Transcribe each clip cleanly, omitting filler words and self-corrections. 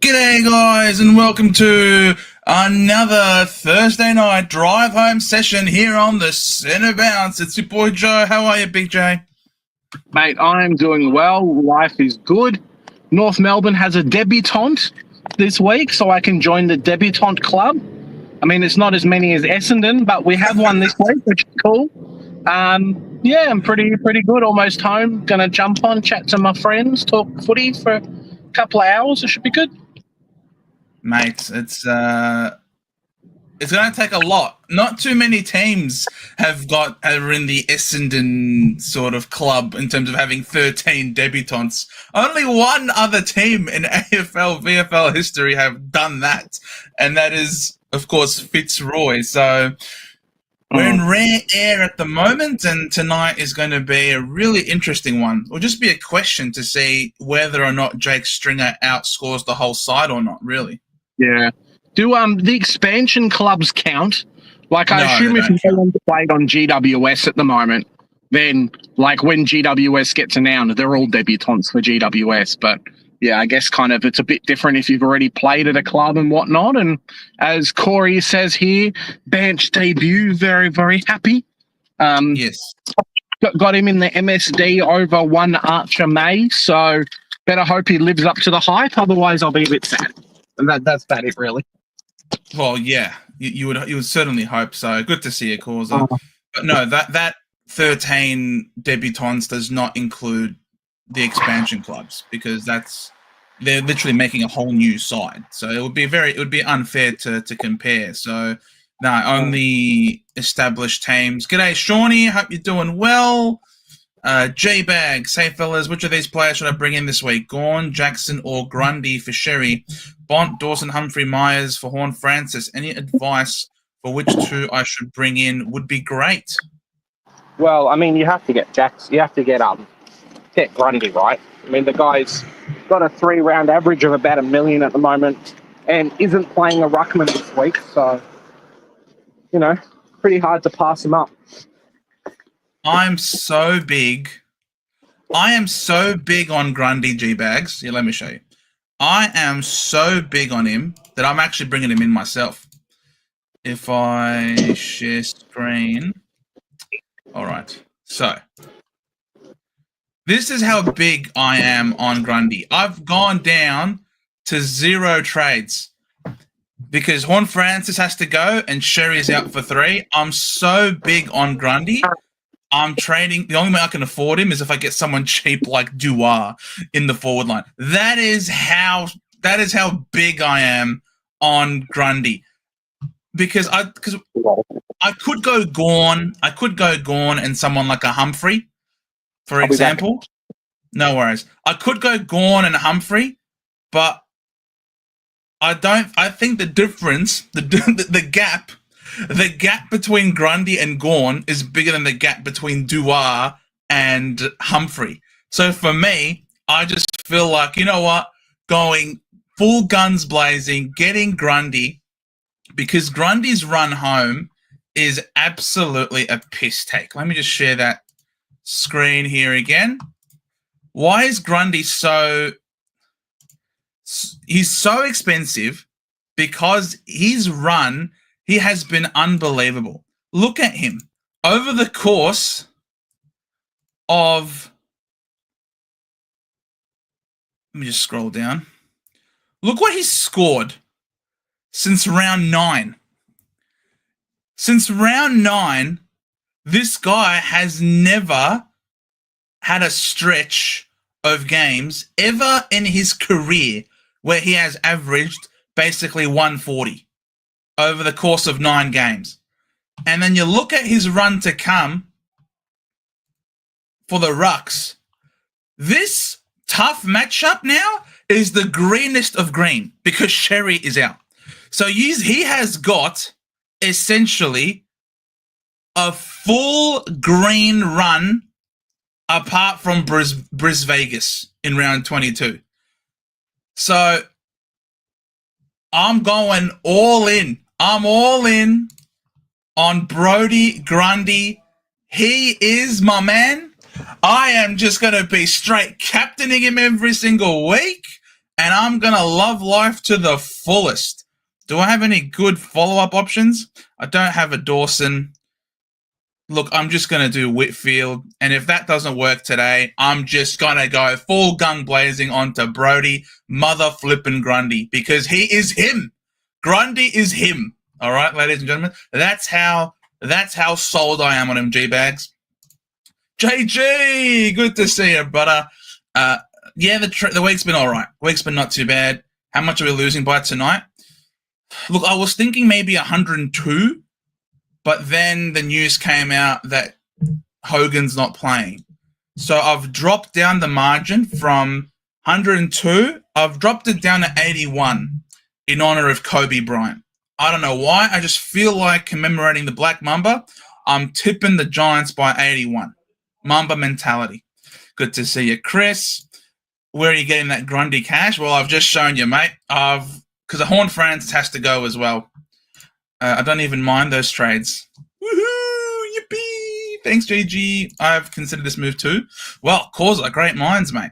G'day guys and welcome to another Thursday night drive home session here on the Centre Bounce. It's your boy Joe. How are you, Big J? Mate, I'm doing well. Life is good. North Melbourne has a debutante this week, so I can join the debutante club. I mean, it's not as many as Essendon, but we have one this week, which is cool. Yeah, I'm pretty good. Almost home. Gonna jump on, chat to my friends, talk footy for a couple of hours. It should be good. Mate, it's going to take a lot. Not too many teams are in the Essendon sort of club in terms of having 13 debutants. Only one other team in AFL, VFL history have done that, and that is, of course, Fitzroy. So we're in rare air at the moment, and tonight is going to be a really interesting one. It'll just be a question to see whether or not Jake Stringer outscores the whole side or not, really. Yeah. Do the expansion clubs count? Like, I assume if no one's played on GWS at the moment, then, like, when GWS gets announced, they're all debutants for GWS. But, yeah, I guess kind of it's a bit different if you've already played at a club and whatnot. And as Corey says here, bench debut, very, very happy. Yes. Got him in the MSD over one Archer May, so better hope he lives up to the hype. Otherwise, I'll be a bit sad. And that's about it, really. Well, yeah, you would certainly hope so. Good to see you, Causa. But no, that 13 debutants does not include the expansion clubs because they're literally making a whole new side. So it would be unfair to compare. So no, only established teams. G'day, Shawnee. Hope you're doing well. J-Bag, say fellas, which of these players should I bring in this week? Gawn, Jackson, or Grundy for Sherry? Bont, Dawson, Humphrey, Myers for Horn Francis. Any advice for which two I should bring in would be great. Well, I mean, you have to get Jackson. You have to get Grundy, right? I mean, the guy's got a 3-round average of about $1 million at the moment, and isn't playing a ruckman this week. So, you know, pretty hard to pass him up. I'm so big on Grundy G-Bags. Yeah, let me show you. I am so big on him that I'm actually bringing him in myself. If I share screen. All right. So this is how big I am on Grundy. I've gone down to 0 trades because Horn Francis has to go and Sherry is out for 3. I'm so big on Grundy. I'm trading. The only way I can afford him is if I get someone cheap like Duar in the forward line. That is how big I am on Grundy. Because I could go Gawn. I could go Gawn and someone like a Humphrey, for example. No worries. I could go Gawn and Humphrey, but I think the difference, the gap between Grundy and Gawn is bigger than the gap between Duar and Humphrey. So for me, I just feel like, you know what, going full guns blazing, getting Grundy, because Grundy's run home is absolutely a piss take. Let me just share that screen here again. Why is Grundy he's so expensive? Because his run, he has been unbelievable. Look at him. Over the course of... Let me just scroll down. Look what he's scored since round 9. Since round 9, this guy has never had a stretch of games ever in his career where he has averaged basically 140 over the course of 9 games. And then you look at his run to come for the Rucks. This tough matchup now is the greenest of green because Sherry is out. So he has got essentially a full green run apart from Bris Vegas in round 22. So I'm going all in. I'm all in on Brodie Grundy. He is my man. I am just going to be straight captaining him every single week. and I'm going to love life to the fullest. Do I have any good follow-up options? I don't have a Dawson. Look, I'm just going to do Whitfield, and if that doesn't work today, I'm just going to go full gun blazing onto Brody, mother flippin' Grundy, because he is him. Grundy is him. All right, ladies and gentlemen, that's how sold I am on him, G-Bags. JG, good to see you, brother. Yeah, the week's been all right. Week's been not too bad. How much are we losing by tonight? Look, I was thinking maybe 102, but then the news came out that Hogan's not playing. So I've dropped down the margin from 102. I've dropped it down to 81 in honor of Kobe Bryant. I don't know why. I just feel like commemorating the Black Mamba. I'm tipping the Giants by 81. Mamba mentality. Good to see you, Chris. Where are you getting that Grundy cash? Well, I've just shown you, mate. Because the Horn Francis has to go as well. I don't even mind those trades. Woohoo! Yippee! Thanks, JG. I've considered this move too. Well, Causa, great minds, mate.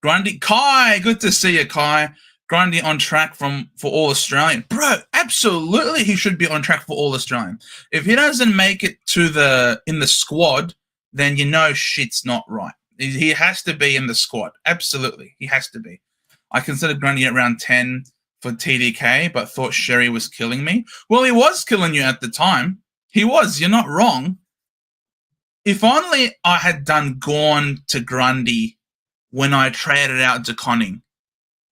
Grundy, Kai, good to see you, Kai. Grundy on track for All Australian. Bro, absolutely he should be on track for All Australian. If he doesn't make it in the squad, then you know shit's not right. He has to be in the squad. Absolutely. He has to be. I considered Grundy at round 10 for TDK, but thought Sherry was killing me. Well, he was killing you at the time. He was. You're not wrong. If only I had done Gawn to Grundy when I traded out De Koning,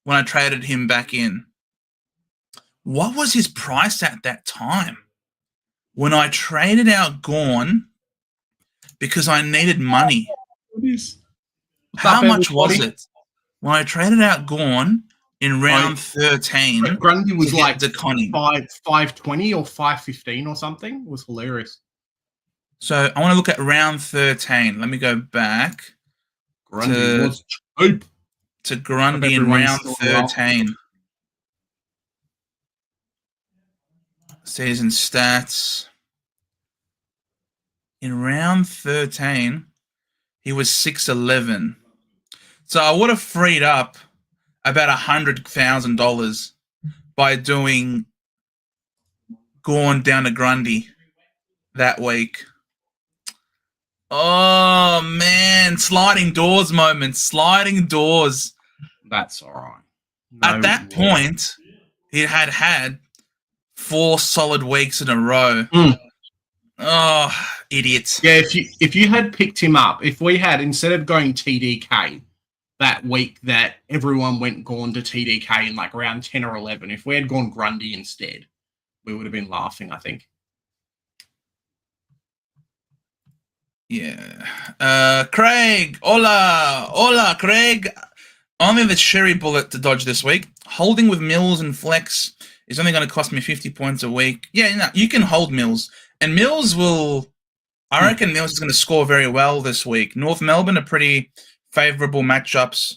when I traded him back in. What was his price at that time? When I traded out Gawn because I needed money. How much was it? When I traded out Gawn in round 13, Grundy was like De Koning. 520 or 515 or something. It was hilarious. So I want to look at round 13. Let me go back Grundy was cheap. To Grundy in round 13. Season stats. In round 13, he was 6'11". So I would have freed up about $100,000 by doing Gawn down to Grundy that week. Oh, man. Sliding doors moment. Sliding doors. That's all right. At that point, he had 4 solid weeks in a row. Oh, idiots. Yeah, if you had picked him up, if we had, instead of going TDK that week that everyone went Gawn to TDK in like round 10 or 11, if we had gone Grundy instead, we would have been laughing, I think. Yeah. Craig. Hola, Craig. Only the Sherry bullet to dodge this week. Holding with Mills and Flex is only going to cost me 50 points a week. Yeah, no, you can hold Mills. And Mills I reckon Mills is going to score very well this week. North Melbourne are pretty favourable matchups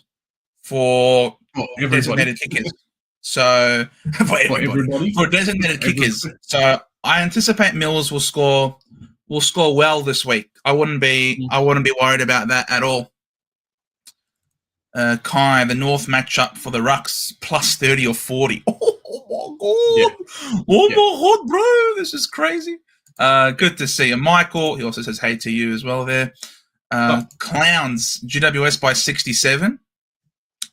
for designated kickers. So, for designated kickers. So I anticipate Mills will score well this week. I wouldn't be worried about that at all. Kai, the North matchup for the Rucks, plus 30 or 40. Oh my god! Yeah. Oh my god, bro! This is crazy. Good to see you, Michael. He also says hey to you as well there. Clowns, GWS by 67.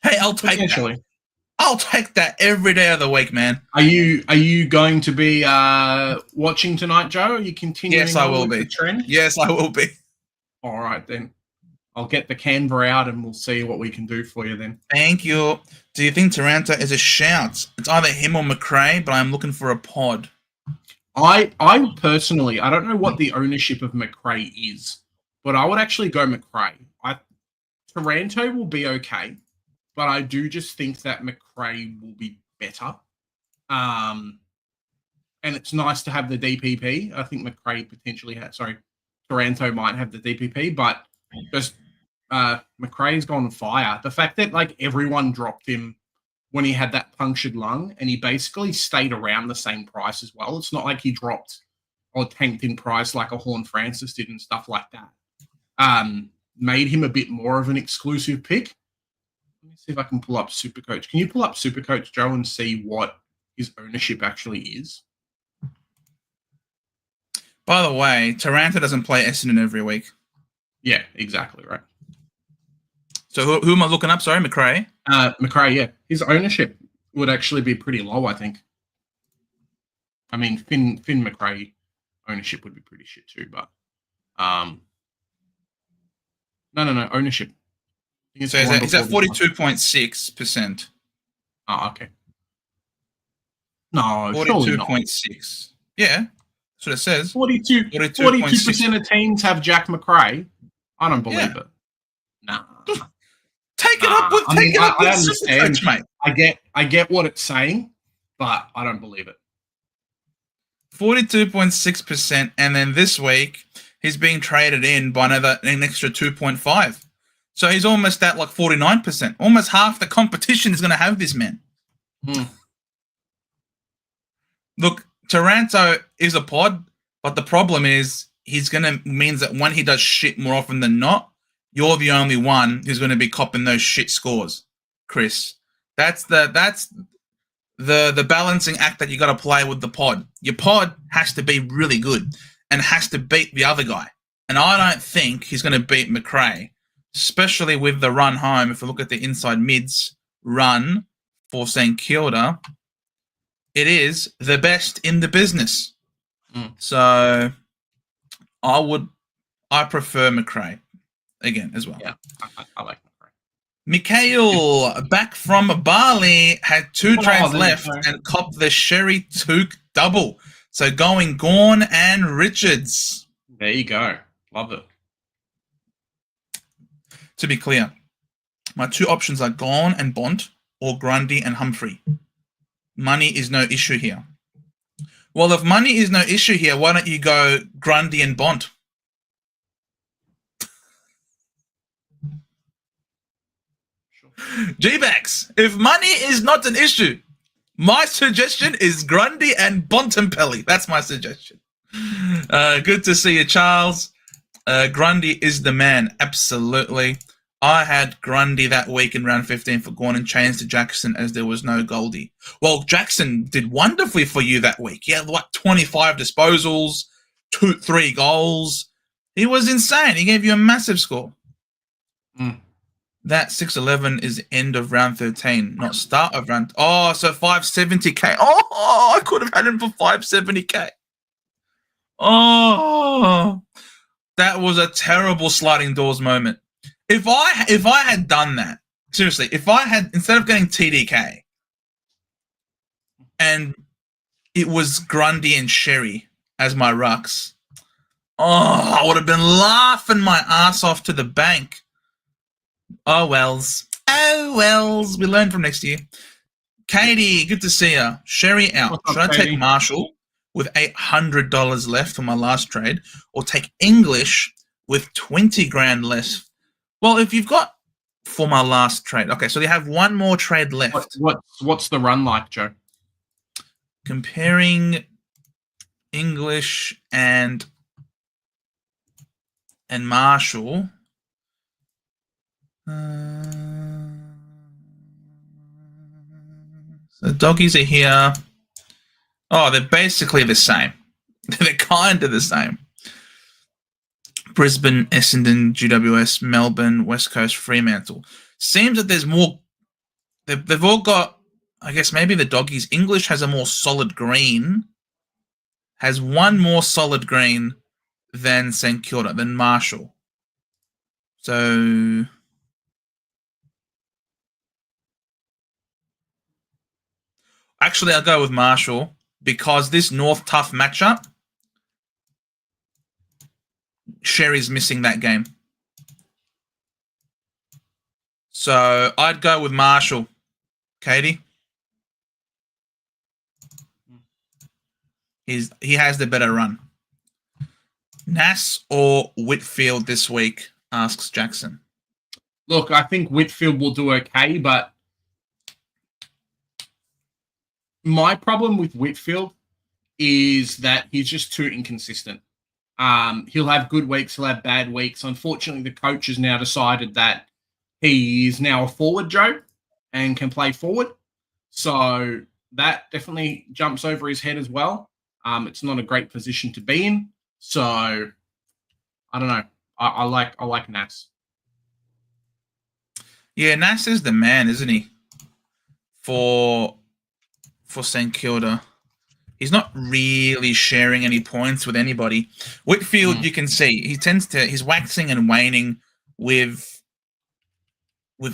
Hey, I'll take that. I'll take that every day of the week, man. Are you going to be watching tonight, Joe? Are you continuing? Yes, I will be. The trend? Yes, I will be. All right, then. I'll get the Canva out and we'll see what we can do for you then. Thank you. Do you think Taranto is a shout? It's either him or McRae, but I'm looking for a pod. I personally, I don't know what the ownership of McRae is, but I would actually go McRae. Taranto will be okay, but I do just think that McRae will be better. And it's nice to have the DPP. I think McRae potentially Taranto might have the DPP, but just McRae's gone fire. The fact that like everyone dropped him when he had that punctured lung and he basically stayed around the same price as well. It's not like he dropped or tanked in price like a Horn Francis did and stuff like that. Made him a bit more of an exclusive pick. Let me see if I can pull up Supercoach. Can you pull up Supercoach, Joe, and see what his ownership actually is? By the way, Taranto doesn't play Essendon every week. Yeah, exactly right. So who am I looking up? Sorry, McRae? McRae, yeah. His ownership would actually be pretty low, I think. I mean, Finn McRae ownership would be pretty shit too, but no, ownership. So is that 42.6%? Oh, okay. No, 42.6. Yeah, that's what it says. 42% of teams have Jack McRae. I don't believe it. Nah. Take it up with Supercoach, mate. I get what it's saying, but I don't believe it. 42.6%, and then this week he's being traded in by an extra 2.5. So he's almost at like 49%. Almost half the competition is going to have this man. Look, Taranto is a pod, but the problem is means that when he does shit more often than not, you're the only one who's going to be copping those shit scores, Chris. That's the balancing act that you got to play with the pod. Your pod has to be really good and has to beat the other guy. And I don't think he's going to beat McRae, especially with the run home. If we look at the inside mids run for St Kilda, it is the best in the business. So I prefer McRae again as well. Yeah, I like McRae. Mikhail, back from Bali, had 2 trades left and copped the Sherry Took double. So going Gawn and Richards. There you go. Love it. To be clear, my 2 options are Gawn and Bont or Grundy and Humphrey. Money is no issue here. Well, if money is no issue here, why don't you go Grundy and Bont? G-Backs, if money is not an issue, my suggestion is Grundy and Bontempelli. That's my suggestion. Good to see you, Charles. Grundy is the man, absolutely. I had Grundy that week in round 15 for Gawn and changed to Jackson as there was no Goldie. Well, Jackson did wonderfully for you that week. He had, 25 disposals, 3 goals. He was insane. He gave you a massive score. That 611 is end of round 13, not start of round. Oh, so 570k. Oh, I could have had him for 570k. Oh, that was a terrible sliding doors moment. If I had done that, seriously, if I had, instead of getting TDK and it was Grundy and Sherry as my rucks, I would have been laughing my ass off to the bank. Oh, wells. We learn from next year. Katie, good to see you. Sherry out. Should I take Marshall with $800 left for my last trade or take English with 20 grand less? Well, if you've got for my last trade. Okay, so you have one more trade left. What's the run like, Joe? Comparing English and Marshall. The doggies are here. Oh, they're basically the same. They're kind of the same. Brisbane, Essendon, GWS, Melbourne, West Coast, Fremantle. Seems that there's more. They've all got, I guess maybe the doggies. English has a more solid green. Has one more solid green than St Kilda, than Marshall. So actually, I'll go with Marshall because this North tough matchup, Sherry's missing that game. So I'd go with Marshall. Katie? He has the better run. Nass or Whitfield this week, asks Jackson. Look, I think Whitfield will do okay, but my problem with Whitfield is that he's just too inconsistent. He'll have good weeks, he'll have bad weeks. Unfortunately, the coach has now decided that He's now a forward, Joe, and can play forward. So that definitely jumps over his head as well. It's not a great position to be in. So I don't know. I like Nas. Yeah, Nas is the man, isn't he? For St Kilda. He's not really sharing any points with anybody. Whitfield, you can see, he's waxing and waning with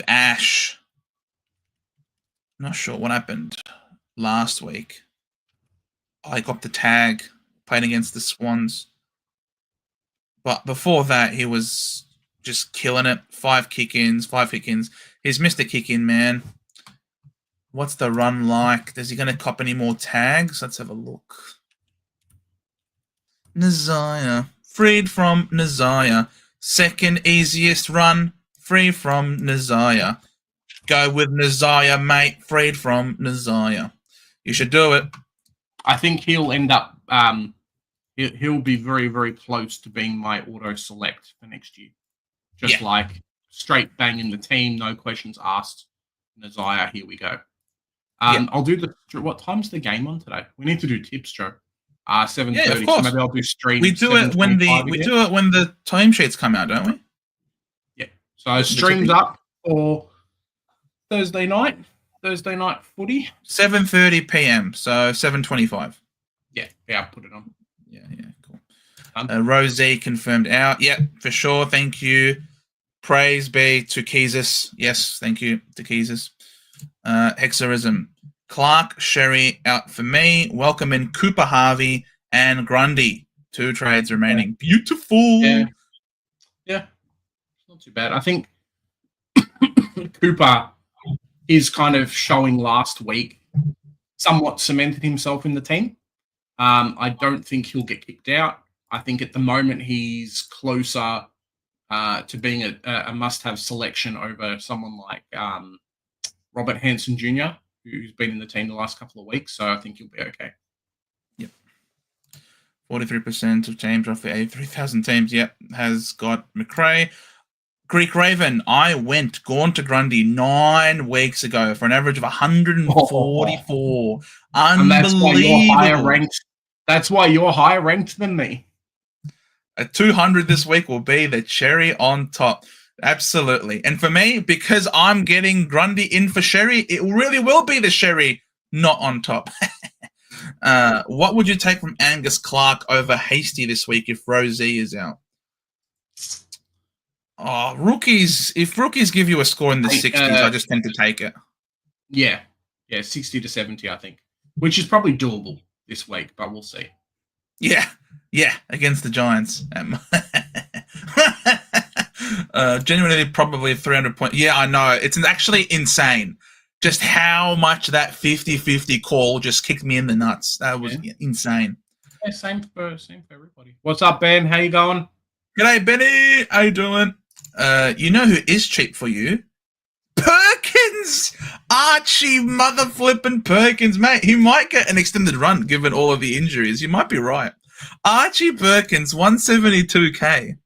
Ash. Not sure what happened last week. I got the tag, playing against the Swans. But before that, he was just killing it. 5 kick-ins. He's missed a kick-in, man. What's the run like? Is he going to cop any more tags? Let's have a look. Nazaya. Freed from Nazaya. Second easiest run. Free from Nazaya. Go with Nazaya, mate. Freed from Nazaya. You should do it. I think he'll end up... he'll be very, very close to being my auto-select for next year. Just like straight bang in the team, no questions asked. Nazaya, here we go. I'll do what time's the game on today? We need to do tips, Joe. 7:30. Yeah, of course. So maybe I'll do stream. We do it when the time sheets come out, don't we? Yeah. So streams up for Thursday night footy. 7:30 p.m. So 7:25. Yeah, I'll put it on. Yeah, cool. Rosie confirmed out. Yeah, for sure. Thank you. Praise be to Keezus. Yes, thank you to Keezus. Hexerism. Clark, Sherry out for me. Welcome in Cooper Harvey and Grundy. 2 trades remaining. Beautiful. Yeah. Not too bad. I think Cooper is kind of showing last week somewhat cemented himself in the team. I don't think he'll get kicked out. I think at the moment he's closer to being a must-have selection over someone like Robert Hanson Jr., who's been in the team the last couple of weeks. So I think he'll be okay. Yep. 43% of teams off the 83,000 teams. Yep, has got McRae. Greek Raven, gone to Grundy 9 weeks ago for an average of 144. Unbelievable. And that's why you're higher ranked than me. A 200 this week will be the cherry on top. Absolutely. And for me, because I'm getting Grundy in for Sherry, it really will be the Sherry not on top. What would you take from Angus Clark over Hasty this week if Rosie is out? Oh, rookies. If rookies give you a score in the 60s, I just tend to take it. Yeah, 60 to 70, I think, which is probably doable this week, but we'll see. Yeah, against the Giants. Genuinely, probably 300 points. Yeah, I know. It's actually insane just how much that 50-50 call just kicked me in the nuts. That was insane. Yeah, same for everybody. What's up, Ben? How you going? G'day, Benny. How you doing? You know who is cheap for you? Perkins! Archie mother flipping Perkins, mate. He might get an extended run given all of the injuries. You might be right. Archie Perkins, 172k.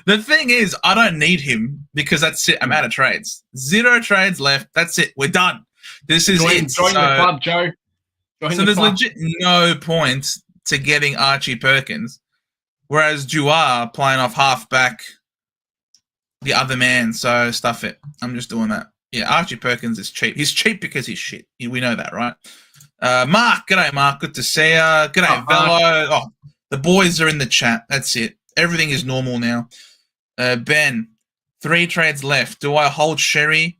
The thing is, I don't need him because that's it. I'm out of trades. 0 trades left. That's it. We're done. This is it. Join the club, Joe. There's legit no point to getting Archie Perkins, whereas Duar playing off halfback the other man. So stuff it. I'm just doing that. Yeah, Archie Perkins is cheap. He's cheap because he's shit. We know that, right? Mark, g'day, Mark. Good to see you. G'day, Velo. Oh, the boys are in the chat. That's it. Everything is normal now. Ben, 3 trades left. Do I hold Sherry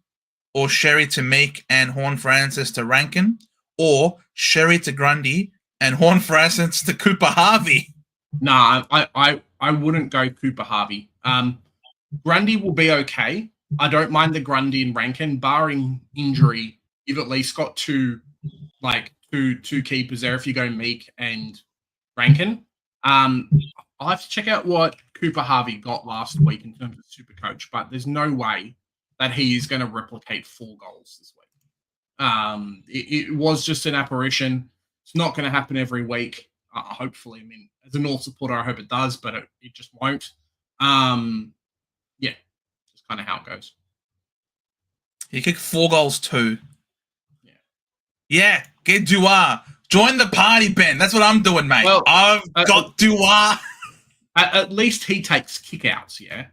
or Sherry to Meek and Horn Francis to Rankin, or Sherry to Grundy and Horn Francis to Cooper Harvey? Nah, I wouldn't go Cooper Harvey. Grundy will be okay. I don't mind the Grundy and Rankin, barring injury. You've at least got two keepers there if you go Meek and Rankin. I'll have to check out what Cooper Harvey got last week in terms of Supercoach, but there's no way that he is going to replicate 4 goals this week. It was just an apparition. It's not going to happen every week. Hopefully, I mean, as a North supporter, I hope it does, but it just won't. Just kind of how it goes. He kicked 4 goals too. Yeah, get Dua. Join the party, Ben. That's what I'm doing, mate. Well, I've got Dua. At least he takes kickouts, yeah.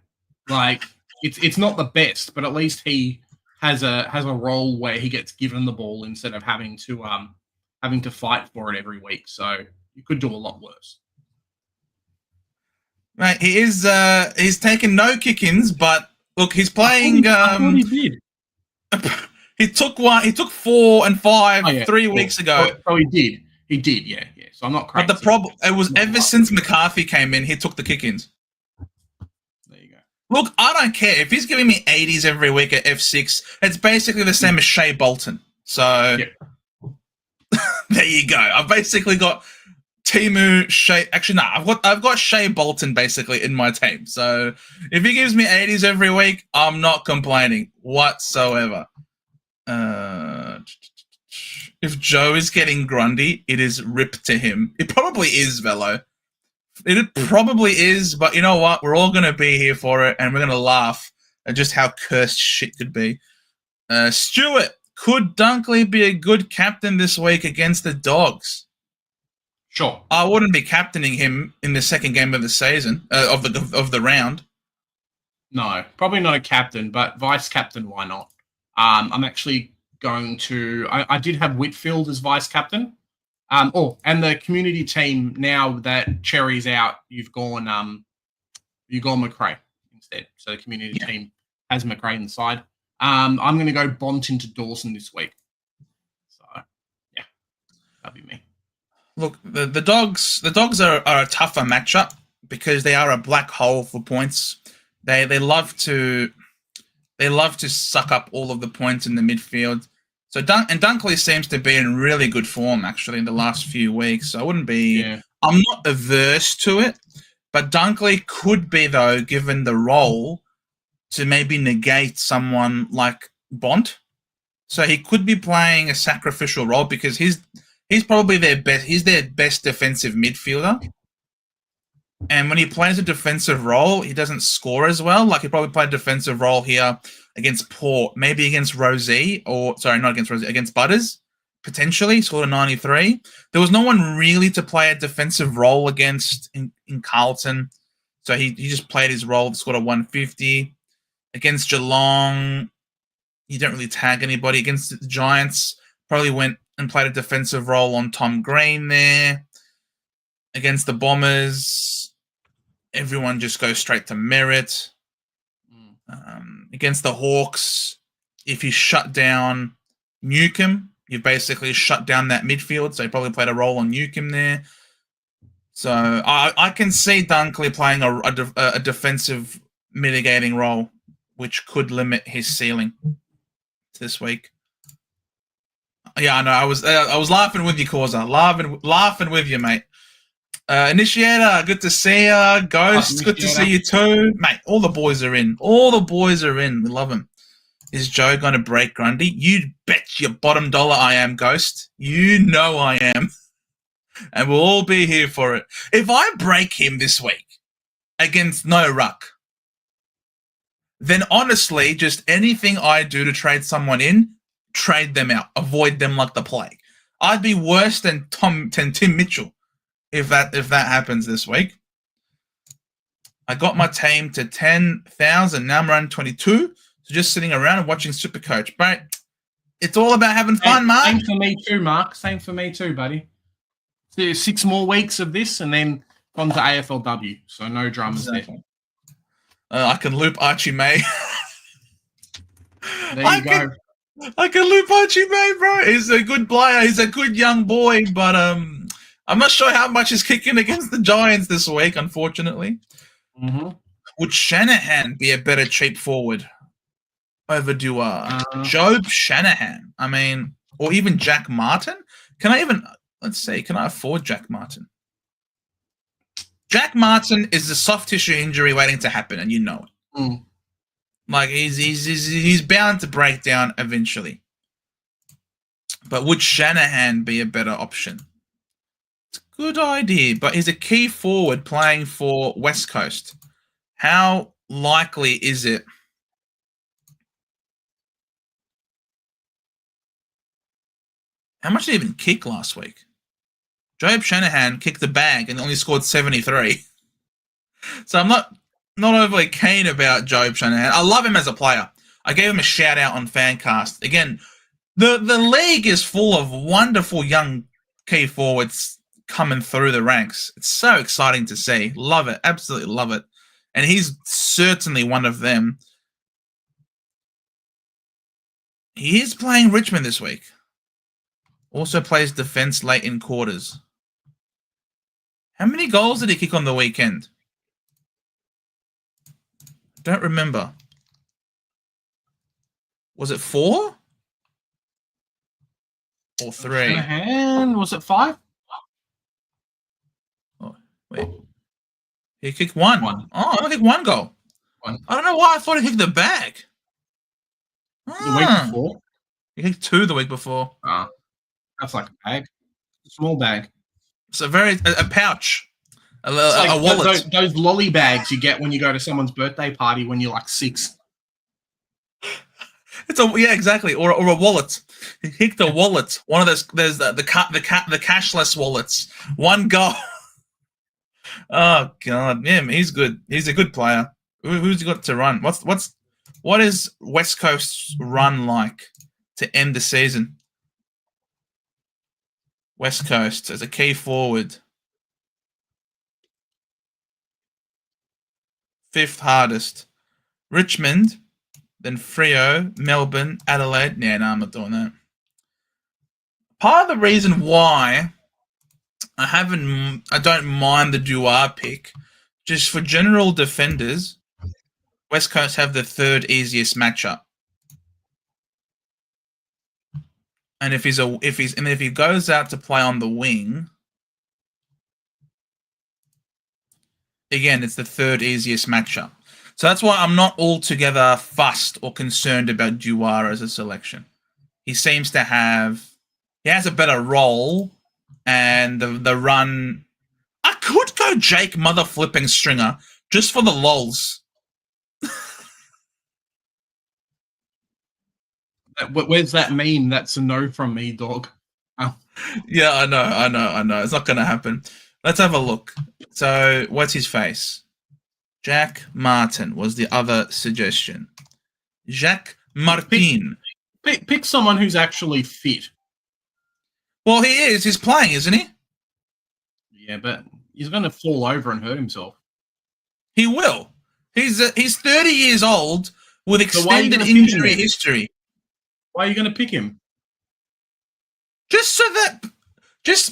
Like it's not the best, but at least he has a role where he gets given the ball instead of having to fight for it every week. So you could do a lot worse. Mate, he is he's taken no kick-ins, but look, he's playing I thought he did. He took 4 and 5 3 weeks ago. Oh, he did. He did, yeah. So I'm not crazy. But the problem, it was ever since McCarthy came in, he took the kick-ins. There you go. Look, I don't care. If he's giving me 80s every week at F6, it's basically the same as Shea Bolton. So there you go. I've basically got Timu, Shea. Actually, no, I've got Shea Bolton basically in my team. So if he gives me 80s every week, I'm not complaining whatsoever. If Joe is getting Grundy, it is ripped to him. It probably is, Velo. It probably is, but you know what? We're all going to be here for it, and we're going to laugh at just how cursed shit could be. Stuart, could Dunkley be a good captain this week against the Dogs? Sure. I wouldn't be captaining him in the second game of the season, of the round. No, probably not a captain, but vice captain, why not? I'm actually going to. I did have Whitfield as vice captain. And the community team, now that Cherry's out, you've gone McRae instead. So the community team has McRae inside. I'm going to go Bont into Dawson this week. So yeah, that'll be me. Look, the Dogs are a tougher matchup because they are a black hole for points. They love to suck up all of the points in the midfield. So Dunkley seems to be in really good form actually in the last few weeks. So I wouldn't be. Yeah. I'm not averse to it, but Dunkley could be though, given the role, to maybe negate someone like Bont. So he could be playing a sacrificial role because he's probably their best. He's their best defensive midfielder. And when he plays a defensive role, he doesn't score as well. Like he probably played a defensive role here against Port, maybe against Rosie, not against Rosie, against Butters, potentially, scored a 93. There was no one really to play a defensive role against in Carlton. So he just played his role, scored a 150. Against Geelong, he didn't really tag anybody. Against the Giants, probably went and played a defensive role on Tom Green there. Against the Bombers, everyone just goes straight to Merritt. Against the Hawks, if you shut down Newcomb, you basically shut down that midfield. So he probably played a role on Newcomb there. So I can see Dunkley playing a defensive mitigating role, which could limit his ceiling this week. Yeah, I know. I was laughing with you, Causa. Laughing with you, mate. Initiator, good to see you. Ghost, good to see you too. Mate, all the boys are in. We love them. Is Joe going to break Grundy? You bet your bottom dollar I am, Ghost. You know I am. And we'll all be here for it. If I break him this week against no ruck, then honestly, just anything I do to trade someone in, trade them out. Avoid them like the plague. I'd be worse than Tim Mitchell. If that happens this week. I got my team to 10,000. Now I'm around 22. So just sitting around and watching Supercoach. But it's all about having fun, Mark. Same for me too, Mark. Same for me too, buddy. So 6 more weeks of this and then on to AFLW. So no dramas there. I can loop Archie May. There you go. I can loop Archie May, bro. He's a good player. He's a good young boy, but I'm not sure how much he's kicking against the Giants this week, unfortunately. Mm-hmm. Would Shanahan be a better cheap forward over Dua? Job Shanahan. I mean, or even Jack Martin? Can I afford Jack Martin? Jack Martin is a soft tissue injury waiting to happen, and you know it. Mm. Like, he's bound to break down eventually. But would Shanahan be a better option? Good idea, but he's a key forward playing for West Coast. How likely is it How much did he even kick last week? Joab Shanahan kicked the bag and only scored 73. So I'm not overly keen about Joab Shanahan. I love him as a player. I gave him a shout out on Fancast. Again, the league is full of wonderful young key forwards coming through the ranks. It's so exciting to see. Love it. Absolutely love it. And he's certainly one of them. He is playing Richmond this week. Also plays defense late in quarters. How many goals did he kick on the weekend? Don't remember. Was it 4? Or 3? Shanahan, was it 5? Oh, wait. He kicked 1. One. Oh, I only kicked 1 goal. 1. I don't know why I thought he kicked the bag. The week before? He kicked 2 the week before. That's like a bag. A small bag. It's a pouch. A wallet. Those lolly bags you get when you go to someone's birthday party when you're like 6. Yeah, exactly. Or a wallet. He kicked a wallet. One of those. There's the cashless wallets. 1 goal. Oh god, yeah, he's good. He's a good player. Who's he got to run? What is West Coast's run like to end the season? West Coast as a key forward. 5th hardest. Richmond, then Freo, Melbourne, Adelaide. Yeah, no, I'm not doing that. Part of the reason why I don't mind the Duar pick, just for general defenders, West Coast have the 3rd easiest matchup. And if he goes out to play on the wing, again, it's the 3rd easiest matchup. So that's why I'm not altogether fussed or concerned about Duar as a selection. He seems to he has a better role, and the run. I could go Jake mother flipping Stringer just for the lols. Where's that meme? That's a no from me, dog. Oh. Yeah, I know. It's not going to happen. Let's have a look. So, what's his face? Jack Martin was the other suggestion. Jacques Martin. Pick someone who's actually fit. Well, he is. He's playing, isn't he? Yeah, but he's going to fall over and hurt himself. He will. He's 30 years old with extended injury history. Why are you going to pick him?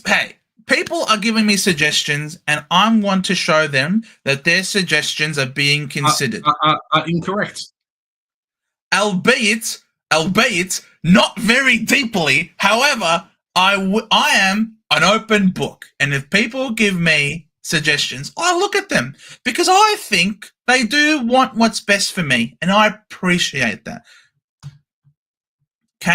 Hey, people are giving me suggestions, and I'm going to show them that their suggestions are being considered. Incorrect. Albeit not very deeply. However, I am an open book, and if people give me suggestions, I look at them because I think they do want what's best for me, and I appreciate that.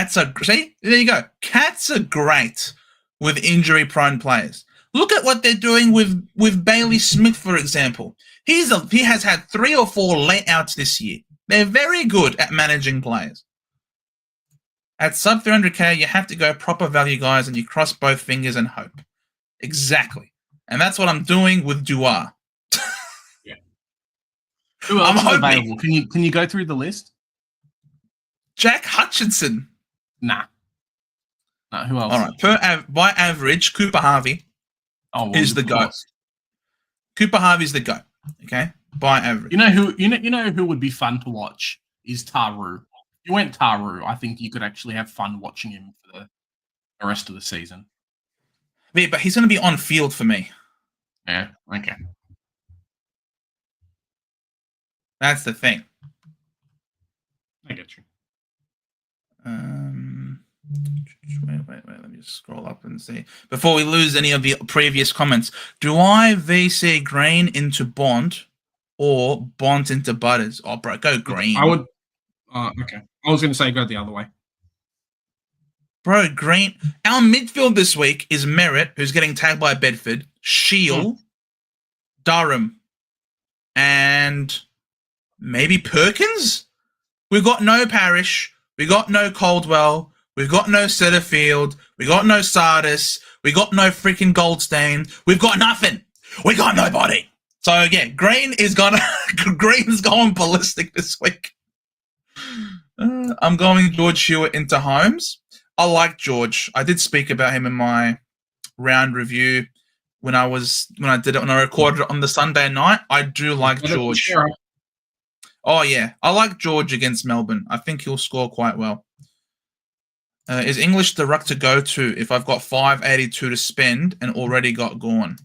See, there you go. Cats are great with injury-prone players. Look at what they're doing with Bailey Smith, for example. He has had 3 or 4 late outs this year. They're very good at managing players. At sub 300k, you have to go proper value, guys, and you cross both fingers and hope. Exactly. And that's what I'm doing with Duar. Yeah. Who else is available? Can you go through the list? Jack Hutchinson. Nah. Who else? All right. By average, Cooper Harvey is the go. Cooper Harvey's the go. Okay. By average. You know who would be fun to watch is Taru. If you went Taru, I think you could actually have fun watching him for the rest of the season. Yeah, but he's going to be on field for me. Yeah. Okay. That's the thing. I get you. Wait. Let me just scroll up and see. Before we lose any of the previous comments, do I VC Green into Bond or Bond into Butters? Oh, bro, go Green. I would. Okay. I was going to say go the other way. Bro, Green. Our midfield this week is Merritt, who's getting tagged by Bedford, Shield, Durham, and maybe Perkins? We've got no Parrish. We got no Caldwell. We've got no Setterfield. We got no Sardis. We got no freaking Goldstain. We've got nothing. We got nobody. So yeah, Green's going ballistic this week. I'm going George Hewitt into Holmes. I like George. I did speak about him in my round review when I recorded it on the Sunday night. I do like George. Oh yeah, I like George against Melbourne. I think he'll score quite well. Is English the ruck to go to if I've got 582 to spend and already got Gawn?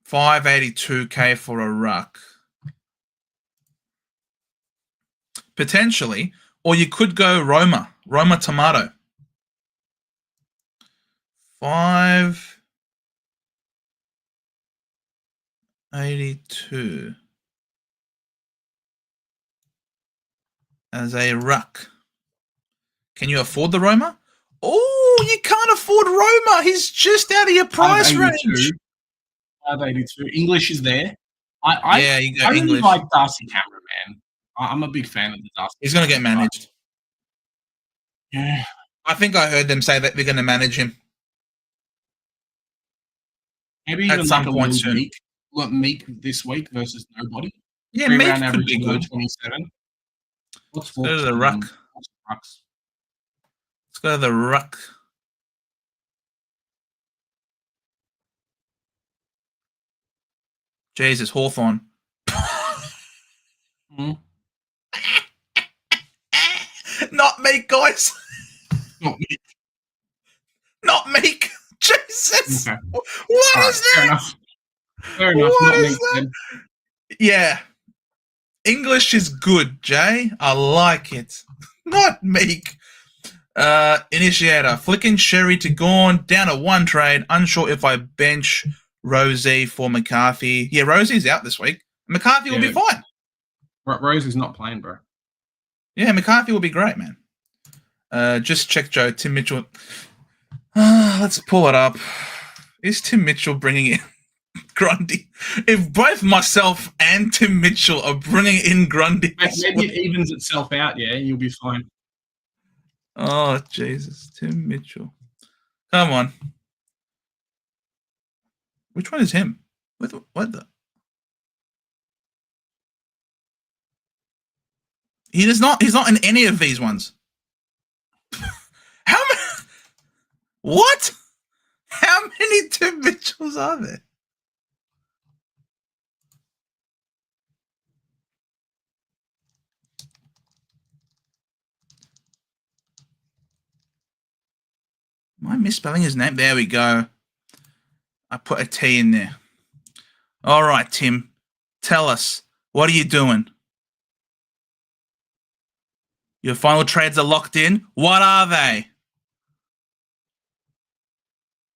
582k for a ruck. Potentially. Or you could go Roma Tomato. 582 as a ruck. Can you afford the Roma? Oh, you can't afford Roma. He's just out of your price range. 582. English is there. You go I really English. like Darcy Cameron, man. I'm a big fan of the Darcy. He's going to get managed. Yeah. I think I heard them say that they're going to manage him. Maybe at even some like point soon. Meek this week versus nobody. Yeah, 3 Meek round could average be score good. 27. What's Go to the ruck. Rucks? Let's go to the ruck. Jesus, Hawthorn. Not Meek, guys. Not Meek. Not Meek. Jesus. Okay. What is that? Fair enough. Fair enough. What Not is Meek that? then. Yeah. English is good, Jay. I like it. Not Meek. Initiator. Flicking Sherry to Gawn. Down to 1 trade. Unsure if I bench Rosie for McCarthy. Yeah, Rosie's out this week. McCarthy will be fine. Rose is not playing, bro. Yeah, McCarthy will be great, man. Just check, Joe. Tim Mitchell. Let's pull it up. Is Tim Mitchell bringing in Grundy? If both myself and Tim Mitchell are bringing in Grundy, Maybe it evens itself out. Yeah, you'll be fine. Oh Jesus, Tim Mitchell. Come on. Which one is him? What the? He's not in any of these ones. How many? What? How many Tim Mitchells are there? Am I misspelling his name? There we go. I put a T in there. All right, Tim. Tell us, what are you doing? Your final trades are locked in. What are they?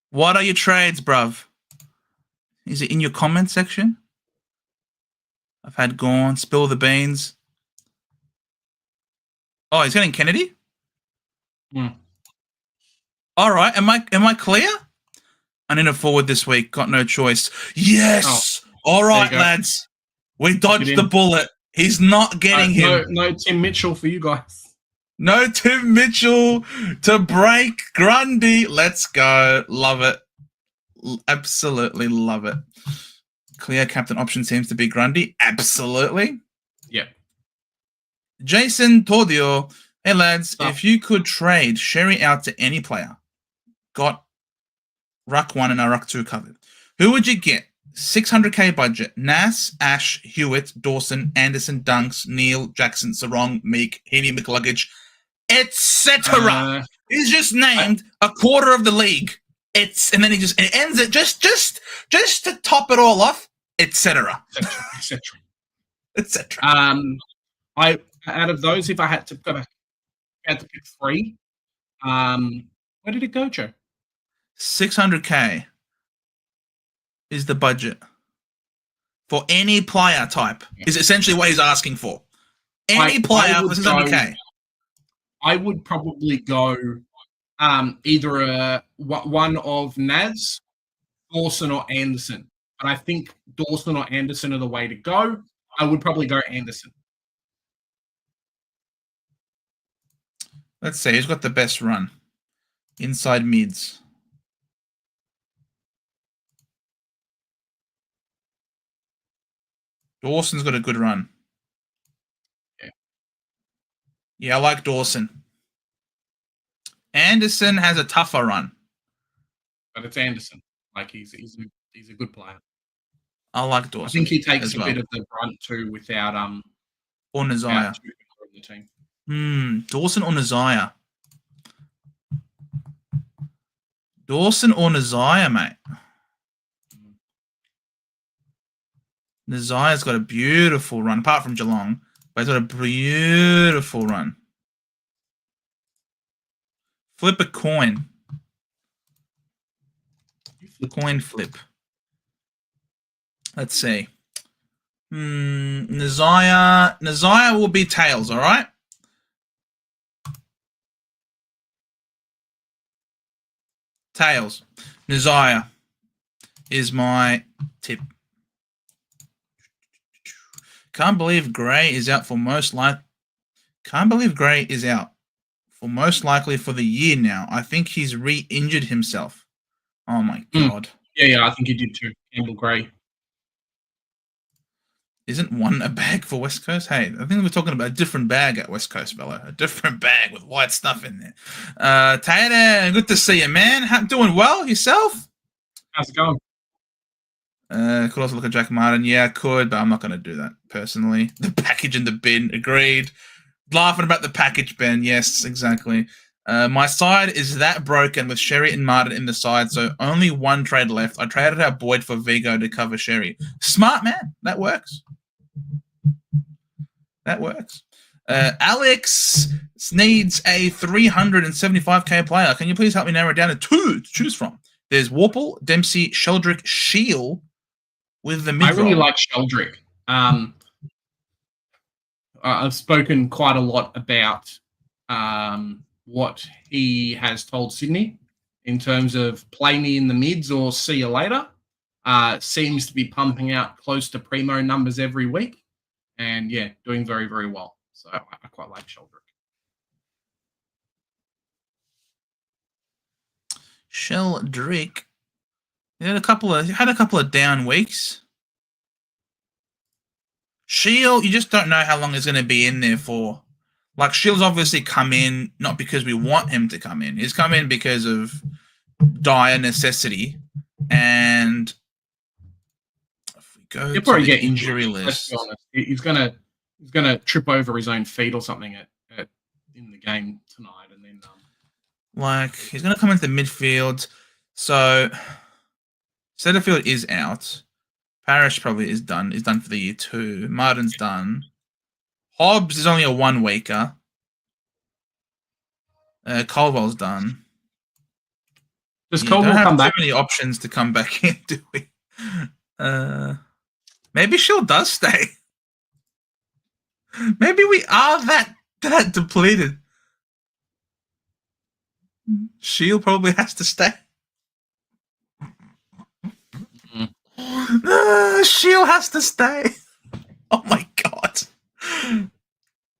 What are your trades, bruv? Is it in your comment section? I've had Gawn. Spill the beans. Oh, he's getting Kennedy? All right. Am I clear? I need a forward this week. Got no choice. Yes. Oh, all right, lads. We dodged the bullet. He's not getting him. No Tim Mitchell for you guys. No Tim Mitchell to break Grundy. Let's go. Love it. Absolutely love it. Clear captain option seems to be Grundy. Absolutely. Yep. Jason Tordio. Hey, lads. If you could trade Sherry out to any player, got Ruck 1 and a Ruck 2 covered, who would you get? 600k budget. Nass, Ash, Hewitt, Dawson, Anderson, Dunks, Neil, Jackson, Sarong, Meek, Heaney, McLuggage, etc. He's just named a quarter of the league. And then it ends it just to top it all off, etc. I out of those, if I had to pick 3, where did it go, Joe? 600k is the budget for any player type. Is essentially what he's asking for. Any player for 600k. I would probably go either one of Naz, Dawson, or Anderson. But I think Dawson or Anderson are the way to go. I would probably go Anderson. Let's see, who's got the best run? Inside mids. Dawson's got a good run. Yeah, I like Dawson. Anderson has a tougher run. But it's Anderson. Like he's a good player. I like Dawson. I think he takes a well. bit of the brunt too without or Nazaya. The team. Dawson or Nazaya. Dawson or Nazaya, mate. Nazaya's got a beautiful run, apart from Geelong, but he's got a beautiful run. Flip a coin. The coin flip. Let's see. Nazaya will be tails, all right? Tails. Nazaya is my tip. Can't believe Gray is out for most likely. Can't believe Gray is out for most likely for the year now. I think he's re-injured himself. Oh my god. Yeah, I think he did too. Campbell Gray. Isn't one a bag for West Coast? Hey, I think we're talking about a different bag at West Coast, fella. A different bag with white stuff in there. Taylor, good to see you, man. Doing well yourself? How's it going? Could also look at Jack Martin. Yeah, I could, but I'm not going to do that personally. The package in the bin. Agreed. Laughing about the package, Ben. Yes, exactly. My side is that broken with Sherry and Martin in the side, so only one trade left. I traded out Boyd for Vigo to cover Sherry. Smart man. That works. That works. Alex needs a 375k player. Can you please help me narrow it down to two to choose from? There's Warple, Dempsey, Sheldrick, Shield with the mid. I really like Sheldrick. I've spoken quite a lot about what he has told Sydney in terms of play me in the mids or see you later. Seems to be pumping out close to primo numbers every week. And yeah, doing very, very well. So I quite like Sheldrick. Sheldrick had a couple of down weeks. Shield, you just don't know how long he's going to be in there for. Like, Shield's obviously come in not because we want him to come in. He's come in because of dire necessity. And if we go He'll probably get injury injured. list, Let's be honest. He's gonna trip over his own feet or something in the game tonight, and then like he's gonna come into the midfield. So Setterfield is out. Parrish probably is done. He's done for the year too. Martin's done. Hobbs is only a 1 weeker. Caldwell's done. Does Caldwell come back? Too many options to come back in, do we? Maybe Shield does stay. Maybe we are that depleted. Shield probably has to stay. Shield has to stay. Oh my god.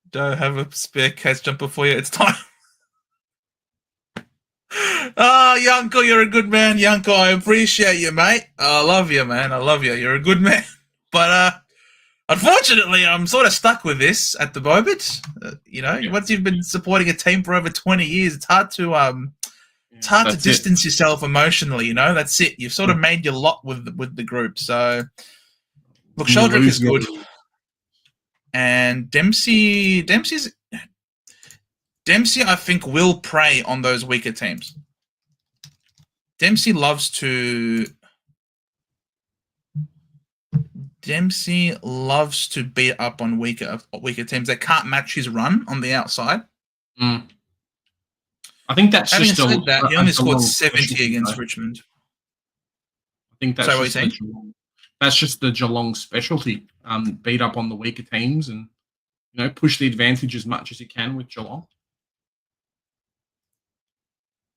Don't have a spare catch jumper for you. It's time. Yanko, you're a good man. Yanko, I appreciate you, mate. I love you, man. I love you. You're a good man. But unfortunately, I'm sort of stuck with this at the moment. Once you've been supporting a team for over 20 years, it's hard to distance yourself emotionally. That's it. You've sort of made your lot with the group. So, look, Sheldrick is good, and Dempsey, I think, will prey on those weaker teams. Dempsey loves to beat up on weaker teams that can't match his run on the outside. I think that's Having just said that, he only scored 70 against Richmond. I think that's that's just the Geelong specialty. Beat up on the weaker teams and push the advantage as much as you can with Geelong.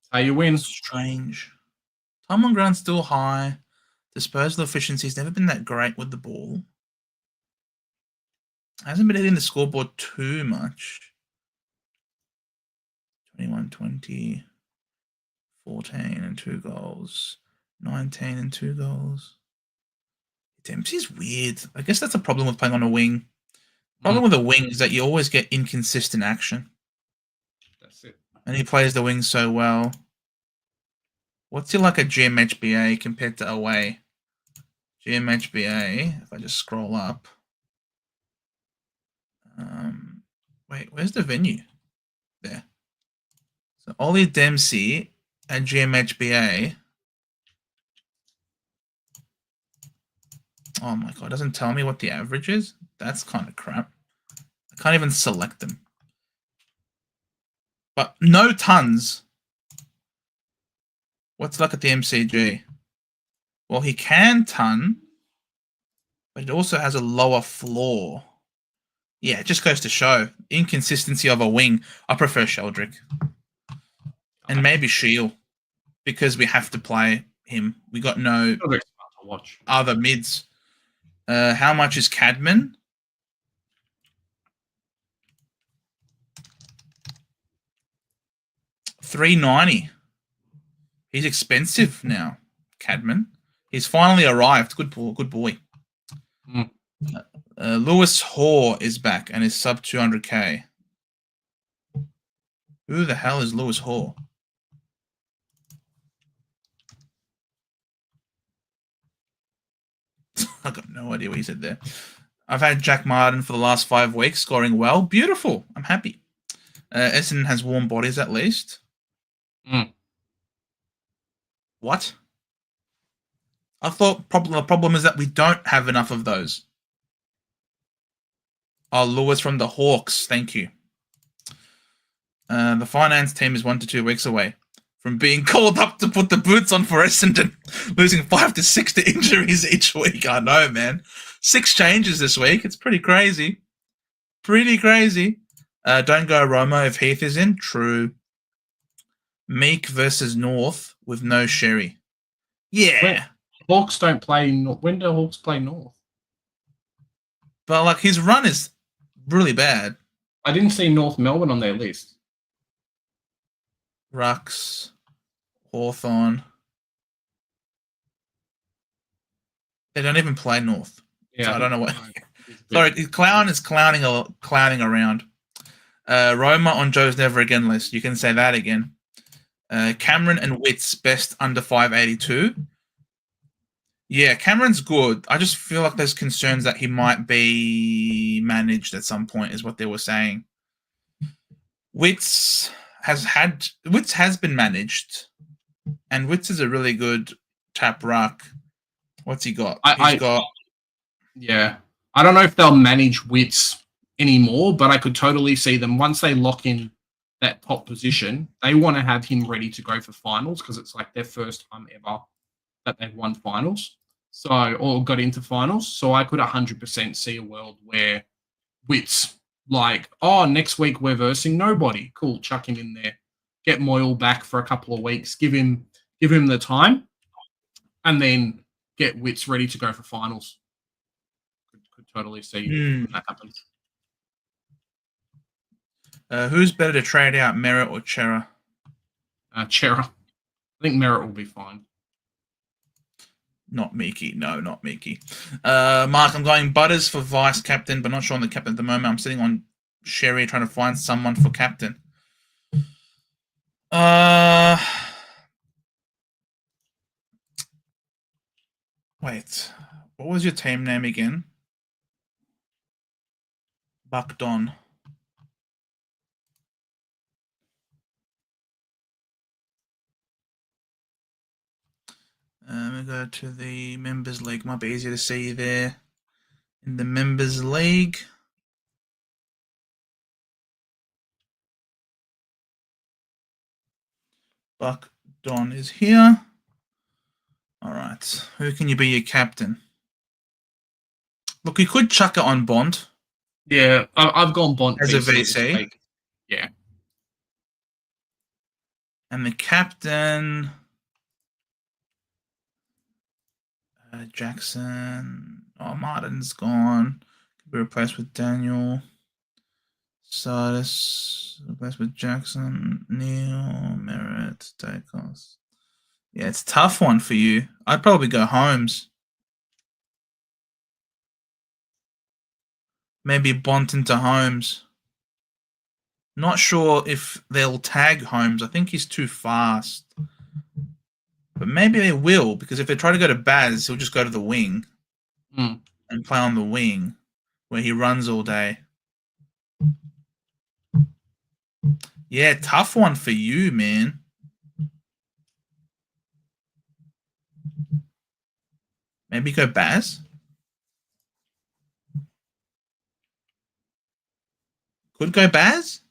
That's how you win. Strange. Time on ground still high. Disposal efficiency's never been that great with the ball. Hasn't been hitting the scoreboard too much. 21, 20, 14 and 2 goals, 19 and 2 goals. Dempsey's weird. I guess that's a problem with playing on a wing. Problem with a wing is that you always get inconsistent action. That's it. And he plays the wing so well. What's he like at GMHBA compared to away? GMHBA, if I just scroll up. Wait, where's the venue? There. So Ollie Dempsey at GMHBA. Oh my god, it doesn't tell me what the average is? That's kind of crap. I can't even select them. But no tons. What's like at the MCG? Well, he can ton, but it also has a lower floor. Yeah, it just goes to show inconsistency of a wing. I prefer Sheldrick. And maybe Shield, because we have to play him. We got no other mids. How much is Cadman? $3.90. He's expensive now, Cadman. He's finally arrived. Good boy. Lewis Hoare is back and is sub 200k. Who the hell is Lewis Hoare? I got no idea what he said there. I've had Jack Martin for the last 5 weeks, scoring well. Beautiful. I'm happy. Essendon has warm bodies at least. What? I thought the problem is that we don't have enough of those. Oh, Lewis from the Hawks. Thank you. The finance team is 1 to 2 weeks away from being called up to put the boots on for Essendon, losing 5 to 6 to injuries each week. I know, man. 6 changes this week. It's pretty crazy. Pretty crazy. Don't go Romo if Heath is in. True. Meek versus North with no Sherry. Yeah. Hawks don't play. When do Hawks play North? But like his run is really bad. I didn't see North Melbourne on their list. Rux, Hawthorn. They don't even play North. Yeah, so I don't know what. Sorry, Clown is clowning around. Roma on Joe's never again list. You can say that again. Cameron and Witts best under 582. Yeah, Cameron's good. I just feel like there's concerns that he might be managed at some point, is what they were saying. Witts has been managed, and Witts is a really good tap ruck. What's he got? Yeah. I don't know if they'll manage Witts anymore, but I could totally see them once they lock in that top position. They want to have him ready to go for finals because it's like their first time ever that they've won finals. Or got into finals. So I could 100% see a world where Witts, like, oh, next week we're versing nobody. Cool, chuck him in there. Get Moyle back for a couple of weeks. Give him the time, and then get Witts ready to go for finals. Could totally see that happen. Who's better to trade out, Merritt or Chera? Chera. I think Merritt will be fine. Not Miki. No, not Miki. Mark, I'm going Butters for vice captain, but not sure on the captain at the moment. I'm sitting on Sherry trying to find someone for captain. Wait. What was your team name again? Buckdon. We go to the Members League. Might be easier to see you there in the Members League. Buckdon is here. All right. Who can you be your captain? Look, you could chuck it on Bond. Yeah, I've gone Bond as a VC. Yeah. And the captain... Jackson. Oh, Martin's gone. Could be replaced with Daniel. Sardis. Replaced with Jackson, Neil, Merritt, Dacos. Yeah, it's a tough one for you. I'd probably go Holmes. Maybe Bonton to Holmes. Not sure if they'll tag Holmes. I think he's too fast. But maybe they will, because if they try to go to Baz, he'll just go to the wing and play on the wing where he runs all day. Yeah, tough one for you, man. Maybe go Baz. Could go Baz.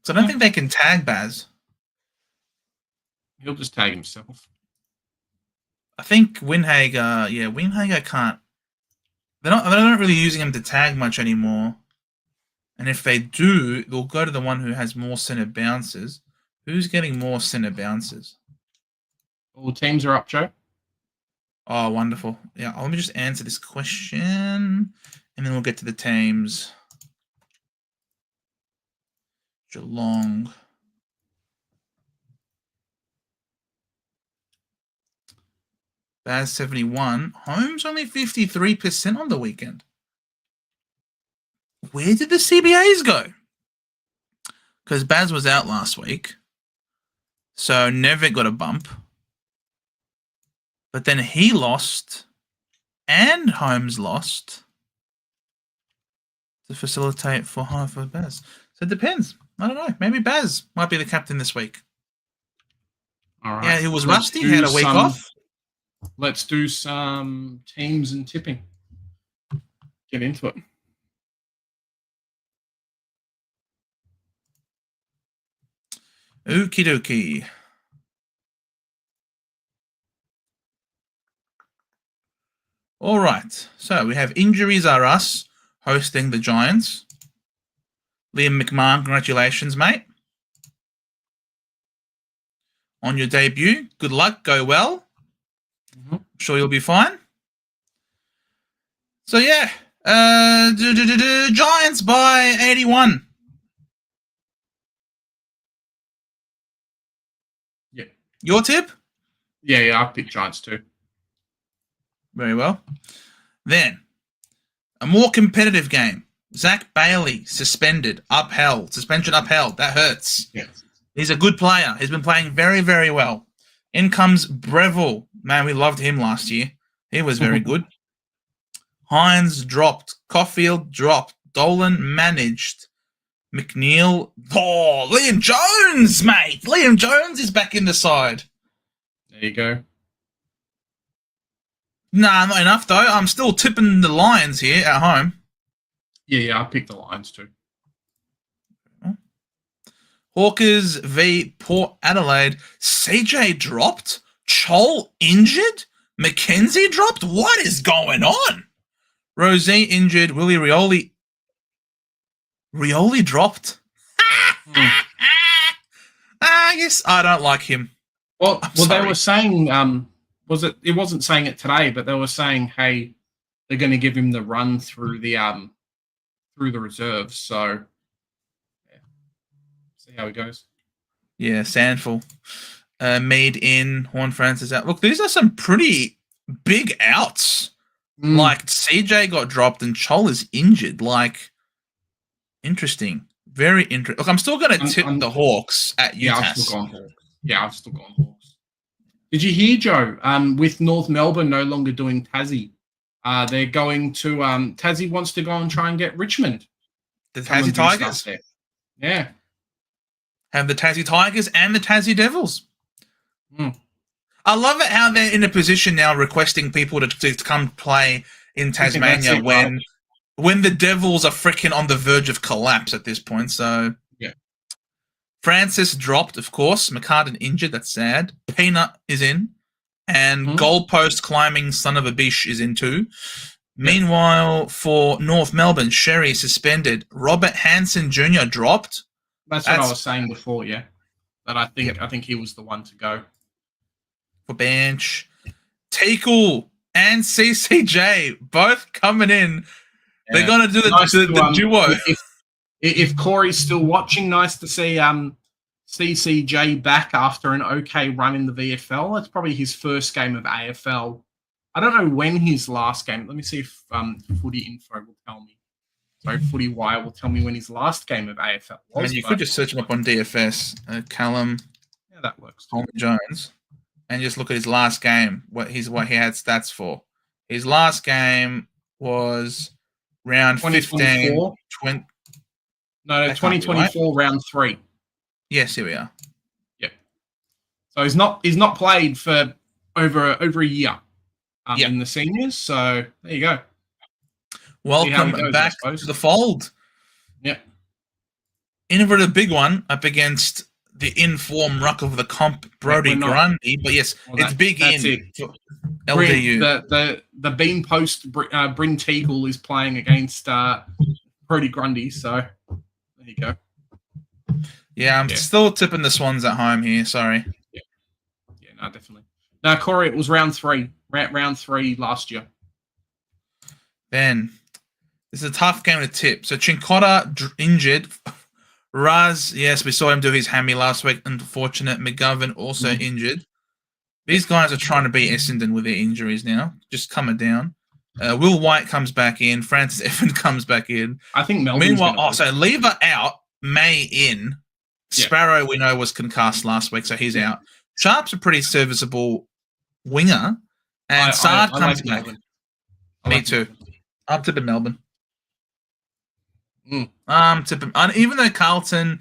So I don't think they can tag Baz. He'll just tag himself. I think Winhager, Winhager can't. They're not really using him to tag much anymore. And if they do, they'll go to the one who has more center bounces. Who's getting more center bounces? All teams are up, Joe. Oh, wonderful. Yeah, let me just answer this question, and then we'll get to the teams. Geelong. Baz 71. Holmes only 53% on the weekend. Where did the CBAs go? Because Baz was out last week. So Nevitt got a bump. But then he lost. And Holmes lost. To facilitate for Baz. So it depends. I don't know. Maybe Baz might be the captain this week. All right. Yeah, he was rusty. He had a week off. Let's do some teams and tipping. Get into it. Okie dokie. All right. So we have Injuries Are Us hosting the Giants. Liam McMahon, congratulations, mate. On your debut. Good luck. Go well. Sure you'll be fine. So, yeah. Giants by 81. Yeah. Your tip? Yeah, I picked Giants too. Very well. Then, a more competitive game. Zach Bailey, suspended, upheld. Suspension upheld. That hurts. Yeah. He's a good player. He's been playing very, very well. In comes Breville. Man, we loved him last year. He was very good. Hines dropped. Caulfield dropped. Dolan managed. McNeil. Oh, Liam Jones, mate. Liam Jones is back in the side. There you go. Nah, not enough, though. I'm still tipping the Lions here at home. Yeah, I picked the Lions too. Hawkers v Port Adelaide. CJ dropped. Chol injured. McKenzie dropped. What is going on? Rosie injured. Willie Rioli. Rioli dropped. I guess I don't like him. Well, they were saying, it wasn't saying it today, but they were saying, hey, they're going to give him the run through the reserves. So, yeah. See how it goes. Yeah, Sandful. Made in Horn Francis out. Look, these are some pretty big outs. Like CJ got dropped and Chol is injured. Like, interesting. Very interesting. Look, I'm still going to tip the Hawks at UTAS. Yeah, I've still gone Hawks. Did you hear, Joe? With North Melbourne no longer doing Tassie, they're going to Tassie wants to go and try and get Richmond. The Tassie Tigers. Yeah. Have the Tassie Tigers and the Tassie Devils. I love it how they're in a position now requesting people to come play in Tasmania when the Devils are freaking on the verge of collapse at this point. So, yeah. Francis dropped, of course. McCartan injured. That's sad. Peanut is in. And goalpost climbing son of a bitch is in too. Meanwhile, for North Melbourne, Sherry suspended. Robert Hansen Jr. dropped. That's what I was saying before, yeah. But I think he was the one to go. For bench. Teakle and CCJ both coming in. Yeah. They're going to do the duo. If Corey's still watching, nice to see CCJ back after an okay run in the VFL. It's probably his first game of AFL. I don't know when his last game. Let me see if Footy Info will tell me. So Footy Wire will tell me when his last game of AFL was. I mean, you could just search him up on DFS, Callum. Yeah, that works. Tom Jones, and just look at his last game. What he had stats for. His last game was round 15. 20, no, 2024 right? Round 3. Yes, here we are. Yep. So he's not played for over a year in the seniors. So there you go. Welcome back to the fold. Yep. In for the big one up against the in-form ruck of the comp, Brody Grundy. But yes, it's big in for LDU. The bean post Bryn Teagle is playing against Brody Grundy. So there you go. Yeah, I'm still tipping the Swans at home here. Sorry. Yeah, no, definitely. No, Corey, it was round 3. Round 3 last year. Then, this is a tough game to tip. So, Chincotta injured. Raz, yes, we saw him do his hammy last week. Unfortunate. McGovern also injured. These guys are trying to beat Essendon with their injuries now. Just coming down. Will White comes back in. Francis Evan comes back in. I think Melbourne's Meanwhile, so Lever out, May in. Sparrow, we know, was concussed last week, so he's out. Sharp's a pretty serviceable winger. And Sard comes back. Me too. I'm tipping Melbourne. I'm tipping. Even though Carlton,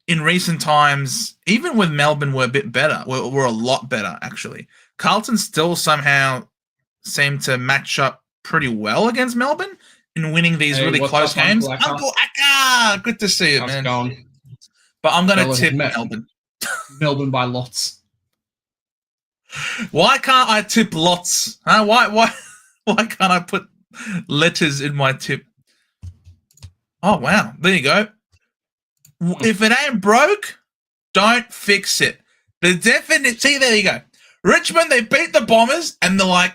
in recent times, even with Melbourne, were a bit better. We're a lot better, actually. Carlton still somehow seem to match up pretty well against Melbourne in winning these really close games. Uncle Akka! Good to see you, man. Going? But I'm going to tip Melbourne. Melbourne by lots. Why can't I tip lots? Huh? Why can't I put letters in my tip? Oh, wow. There you go. If it ain't broke, don't fix it. See, there you go. Richmond, they beat the Bombers, and they're like,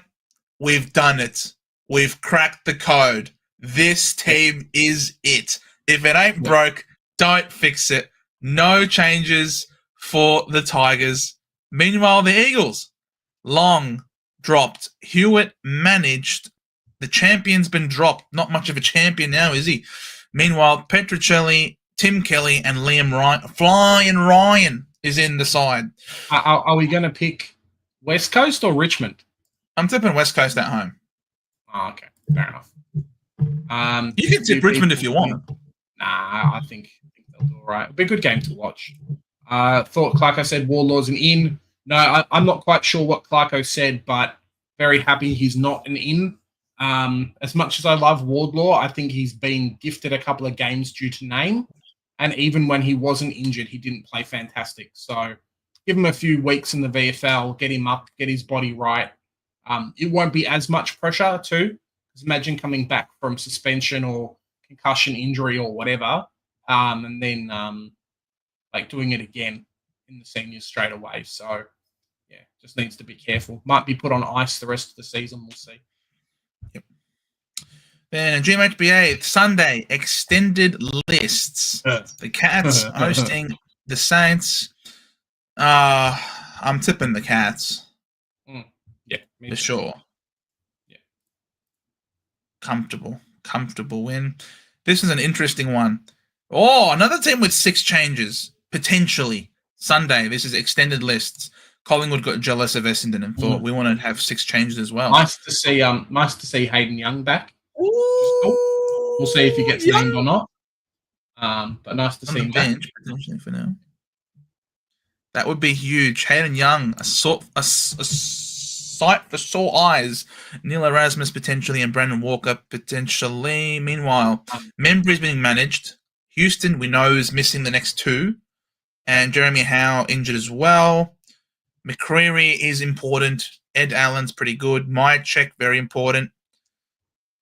we've done it. We've cracked the code. This team is it. If it ain't broke, don't fix it. No changes for the Tigers. Meanwhile, the Eagles, Long dropped. Hewitt managed. The champion's been dropped. Not much of a champion now, is he? Meanwhile, Petruccelli, Tim Kelly, and Liam Ryan, Flying Ryan, is in the side. Are we going to pick West Coast or Richmond? I'm tipping West Coast at home. Oh, okay. Fair enough. You can tip Richmond if you want. Nah, I think they'll do all right. It'll be a good game to watch. Thought Clarko said Wardlaw's an in. No, I'm not quite sure what Clarko said, but very happy he's not an in. As much as I love Wardlaw, I think he's been gifted a couple of games due to name. And even when he wasn't injured, he didn't play fantastic. So give him a few weeks in the VFL, get him up, get his body right. It won't be as much pressure too. Because imagine coming back from suspension or concussion injury or whatever, and then like doing it again in the seniors straight away. So yeah, just needs to be careful. Might be put on ice the rest of the season. We'll see. Yep. Then GMHBA Sunday extended lists. The Cats hosting the Saints. I'm tipping the Cats. Yeah, for sure. Yeah, comfortable win. This is an interesting one. Oh, another team with 6 changes potentially Sunday. This is extended lists. Collingwood got jealous of Essendon and thought we want to have 6 changes as well. Nice to see Hayden Young back. Cool. We'll see if he gets named or not. But nice to see him back. Potentially for now. That would be huge. Hayden Young, a sight for sore eyes. Neil Erasmus potentially and Brandon Walker potentially. Meanwhile, Membry's being managed. Houston, we know, is missing the next 2. And Jeremy Howe injured as well. McCreary is important. Ed Allen's pretty good. Myercheck, very important.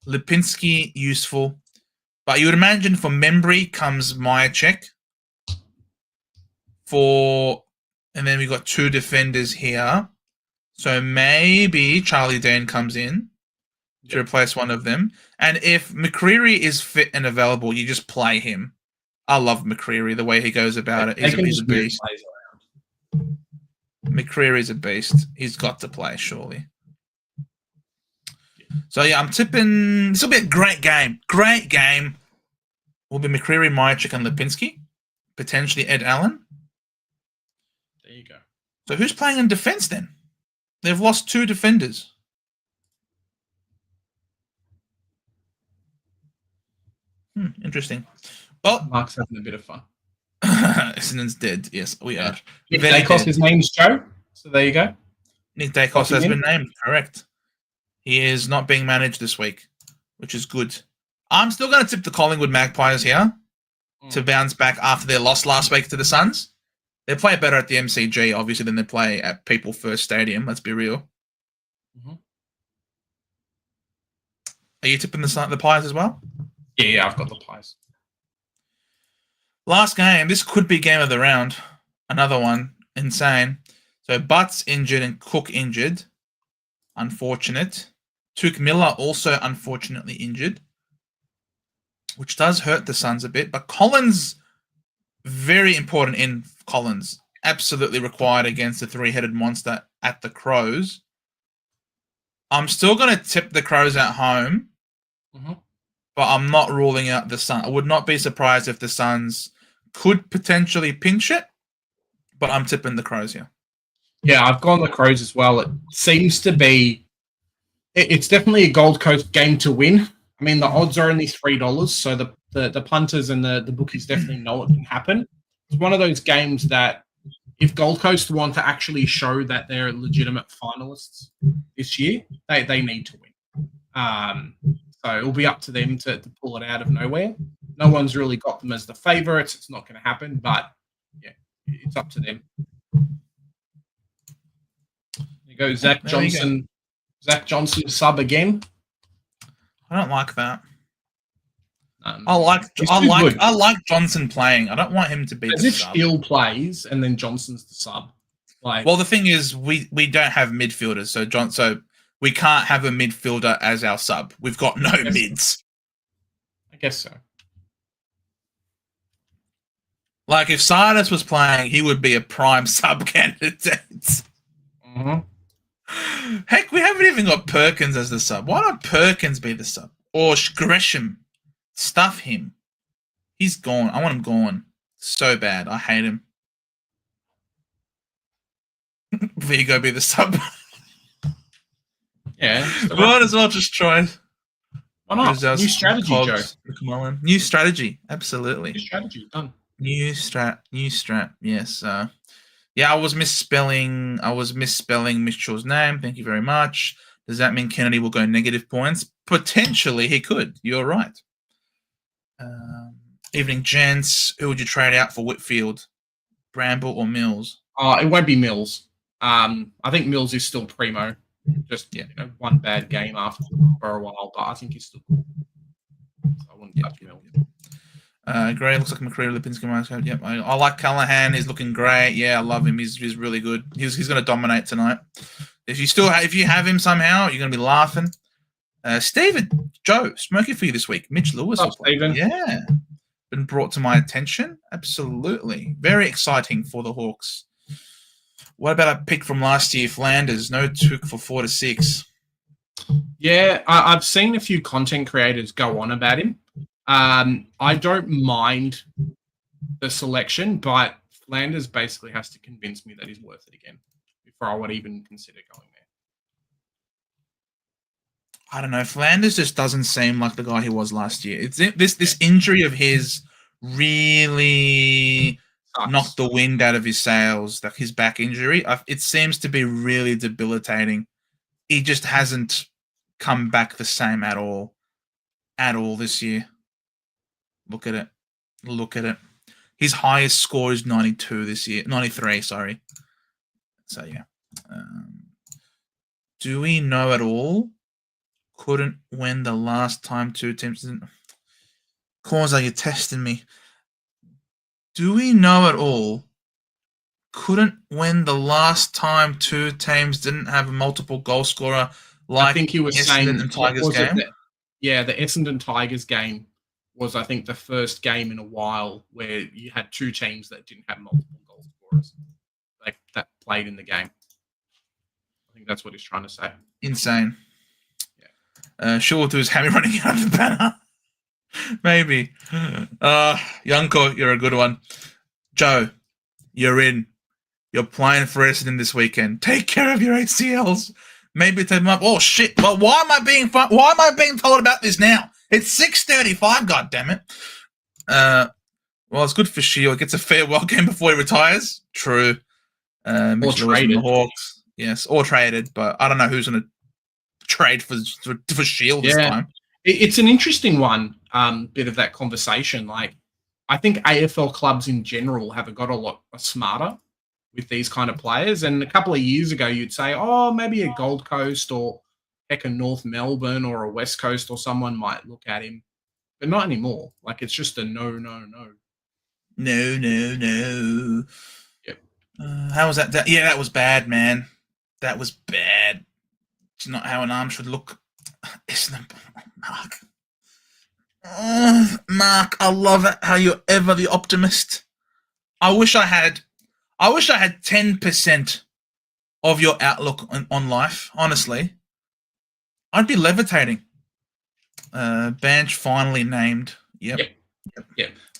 Lipinski, useful. But you would imagine for Membry comes Myercheck. And then we've got 2 defenders here. So maybe Charlie Dane comes in to replace one of them. And if McCreary is fit and available, you just play him. I love McCreary, the way he goes about it. He's a beast. McCreary's a beast. He's got to play, surely. So, yeah, I'm tipping... This will be a great game. Great game. Will be McCreary, Myerchuk, and Lipinski. Potentially Ed Allen. There you go. So who's playing in defense then? They've lost 2 defenders. Interesting. Well, Mark's having a bit of fun. Essendon's dead. Yes, we are. Nick Dacos, his name's Joe. So there you go. Nick Dacos has been named. Correct. He is not being managed this week, which is good. I'm still going to tip the Collingwood Magpies here to bounce back after their loss last week to the Suns. They play better at the MCG, obviously, than they play at People First Stadium. Let's be real. Are you tipping the Pies as well? Yeah, I've got the Pies. Last game. This could be game of the round. Another one. Insane. So Butts injured and Cook injured. Unfortunate. Took Miller also unfortunately injured, which does hurt the Suns a bit. But Collins, very important in Collins. Absolutely required against the 3-headed monster at the Crows. I'm still going to tip the Crows at home. But I'm not ruling out the Suns. I would not be surprised if the Suns could potentially pinch it, but I'm tipping the Crows here. Yeah, I've gone the Crows as well. It seems to be... It's definitely a Gold Coast game to win. I mean, the odds are only $3, so the punters and the bookies definitely know it can happen. It's one of those games that if Gold Coast want to actually show that they're legitimate finalists this year, they need to win. So it'll be up to them to pull it out of nowhere. No one's really got them as the favourites. It's not going to happen, but yeah, it's up to them. There you go, Zach Johnson. Zach Johnson sub again. I don't like that. I like Johnson playing. I don't want him to be as the if sub. Steele plays and then Johnson's the sub. Well, the thing is, we don't have midfielders, so we can't have a midfielder as our sub. We've got no mids. I guess so. Like, if Sardis was playing, he would be a prime sub candidate. Heck, we haven't even got Perkins as the sub. Why not Perkins be the sub? Or Gresham. Stuff him. He's gone. I want him gone. So bad. I hate him. Vigo be the sub. Yeah. Might as well just try. Why not? New strategy, Cogs, Joe. New strategy. Absolutely. New strategy. Done. New strat. Yes. Yeah, I was misspelling Mitchell's name. Thank you very much. Does that mean Kennedy will go negative points? Potentially, he could. You're right. Evening, gents. Who would you trade out for Whitfield? Bramble or Mills? It won't be Mills. I think Mills is still primo. Just one bad game after for a while, but I think he's still cool. So I wouldn't touch Mills. Gray looks like McCreary, Lipinski. Yep, I like Callahan. He's looking great. Yeah, I love him. He's really good. He's going to dominate tonight. If you have him somehow, you're going to be laughing. Stephen, Joe, smoky for you this week. Mitch Lewis. Stephen. Yeah, been brought to my attention. Absolutely, very exciting for the Hawks. What about a pick from last year, Flanders? No took for 4 to 6. Yeah, I've seen a few content creators go on about him. I don't mind the selection, but Flanders basically has to convince me that he's worth it again before I would even consider going there. I don't know. Flanders just doesn't seem like the guy he was last year. It's this injury of his really knocked the wind out of his sails. Like his back injury, it seems to be really debilitating. He just hasn't come back the same at all this year. Look at it. His highest score is 92 this year. 93, sorry. So, yeah. Do we know at all? Couldn't win the last time 2 teams didn't. Cause are you testing me? Do we know at all? Couldn't win the last time 2 teams didn't have a multiple goal scorer like I think he was Essendon saying and Tigers game? The Essendon Tigers game was, I think, the first game in a while where you had two teams that didn't have multiple goal scorers that played in the game. I think that's what he's trying to say. Insane. Yeah. Sure to his hammy running out of the banner. Maybe. Yanko, you're a good one. Joe, you're in. You're playing for Essendon this weekend. Take care of your ACLs. Maybe take them up. Oh shit! Well, why am I being told about this now? It's 6:35. God damn it. Well, it's good for Shield. Gets a farewell game before he retires. True. Or traded. The Hawks. Yes, or traded. But I don't know who's going to trade for Shield this time. It's an interesting one. Bit of that conversation. Like, I think AFL clubs in general have got a lot smarter with these kind of players. And a couple of years ago, you'd say, oh, maybe a Gold Coast or heck, a North Melbourne or a West Coast or someone might look at him. But not anymore. Like, it's just a no. No. Yep. How was that? Yeah, that was bad, man. That was bad. It's not how an arm should look. Isn't it, Mark? Mark, I love it how you're ever the optimist. I wish I had 10% of your outlook on life. Honestly, I'd be levitating. Banch finally named. Yep.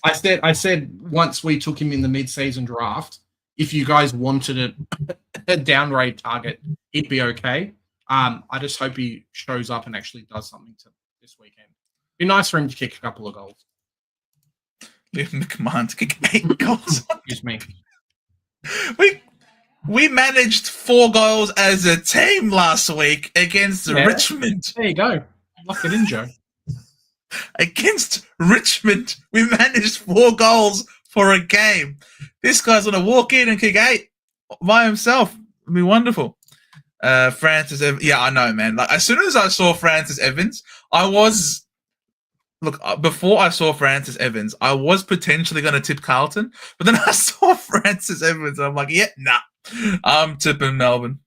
I said once we took him in the mid-season draft, if you guys wanted a downgrade target, it'd be okay. I just hope he shows up and actually does something this weekend. Be nice for him to kick a couple of goals. Leave him the command to kick 8 goals. Excuse me. We managed 4 goals as a team last week against Richmond. There you go. Lock it in, Joe. Against Richmond, we managed 4 goals for a game. This guy's going to walk in and kick 8 by himself. It'd be wonderful. Francis Evans. Yeah, I know, man. Like, as soon as I saw Francis Evans, before I saw Francis Evans, I was potentially going to tip Carlton, but then I saw Francis Evans, and I'm like, yeah, nah, I'm tipping Melbourne.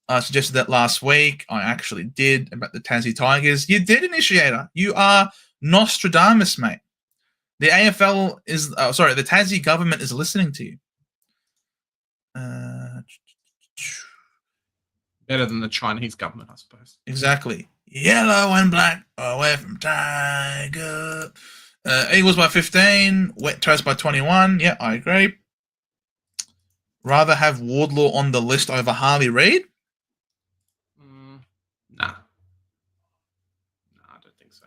I suggested that last week. I actually did, about the Tassie Tigers. You did, Initiator. You are Nostradamus, mate. The AFL is, the Tassie government is listening to you. Better than the Chinese government, I suppose. Exactly. Yellow and black away from Tiger. Eagles by 15. Wet Toast by 21. Yeah, I agree. Rather have Wardlaw on the list over Harley Reid? Nah, I don't think so.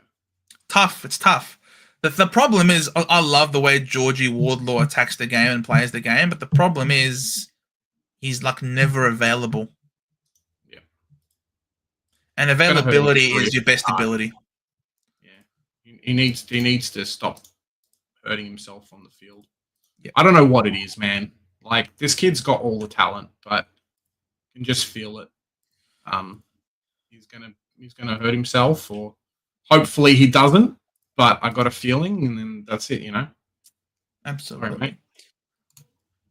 Tough. It's tough. The problem is, I love the way Georgie Wardlaw attacks the game and plays the game, but the problem is he's like never available. Yeah. And availability is your best ability. Yeah. He needs to stop hurting himself on the field. Yeah. I don't know what it is, man. Like, this kid's got all the talent, but you can just feel it. He's gonna hurt himself, or hopefully he doesn't. But I got a feeling, and then that's it, you know. Absolutely.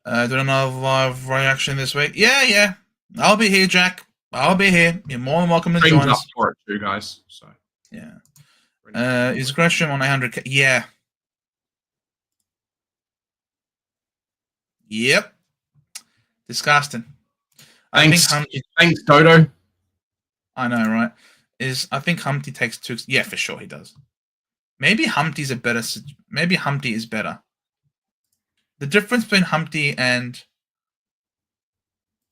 Doing another live reaction this week? Yeah. I'll be here, Jack. I'll be here. You're more than welcome to join us. Up for it too, guys. So yeah. Is Gresham on 100K? Yeah. Yep. Disgusting. Thanks, Dodo. I know, right? I think Humpty takes 2. Yeah, for sure he does. Maybe Humpty is better. The difference between Humpty and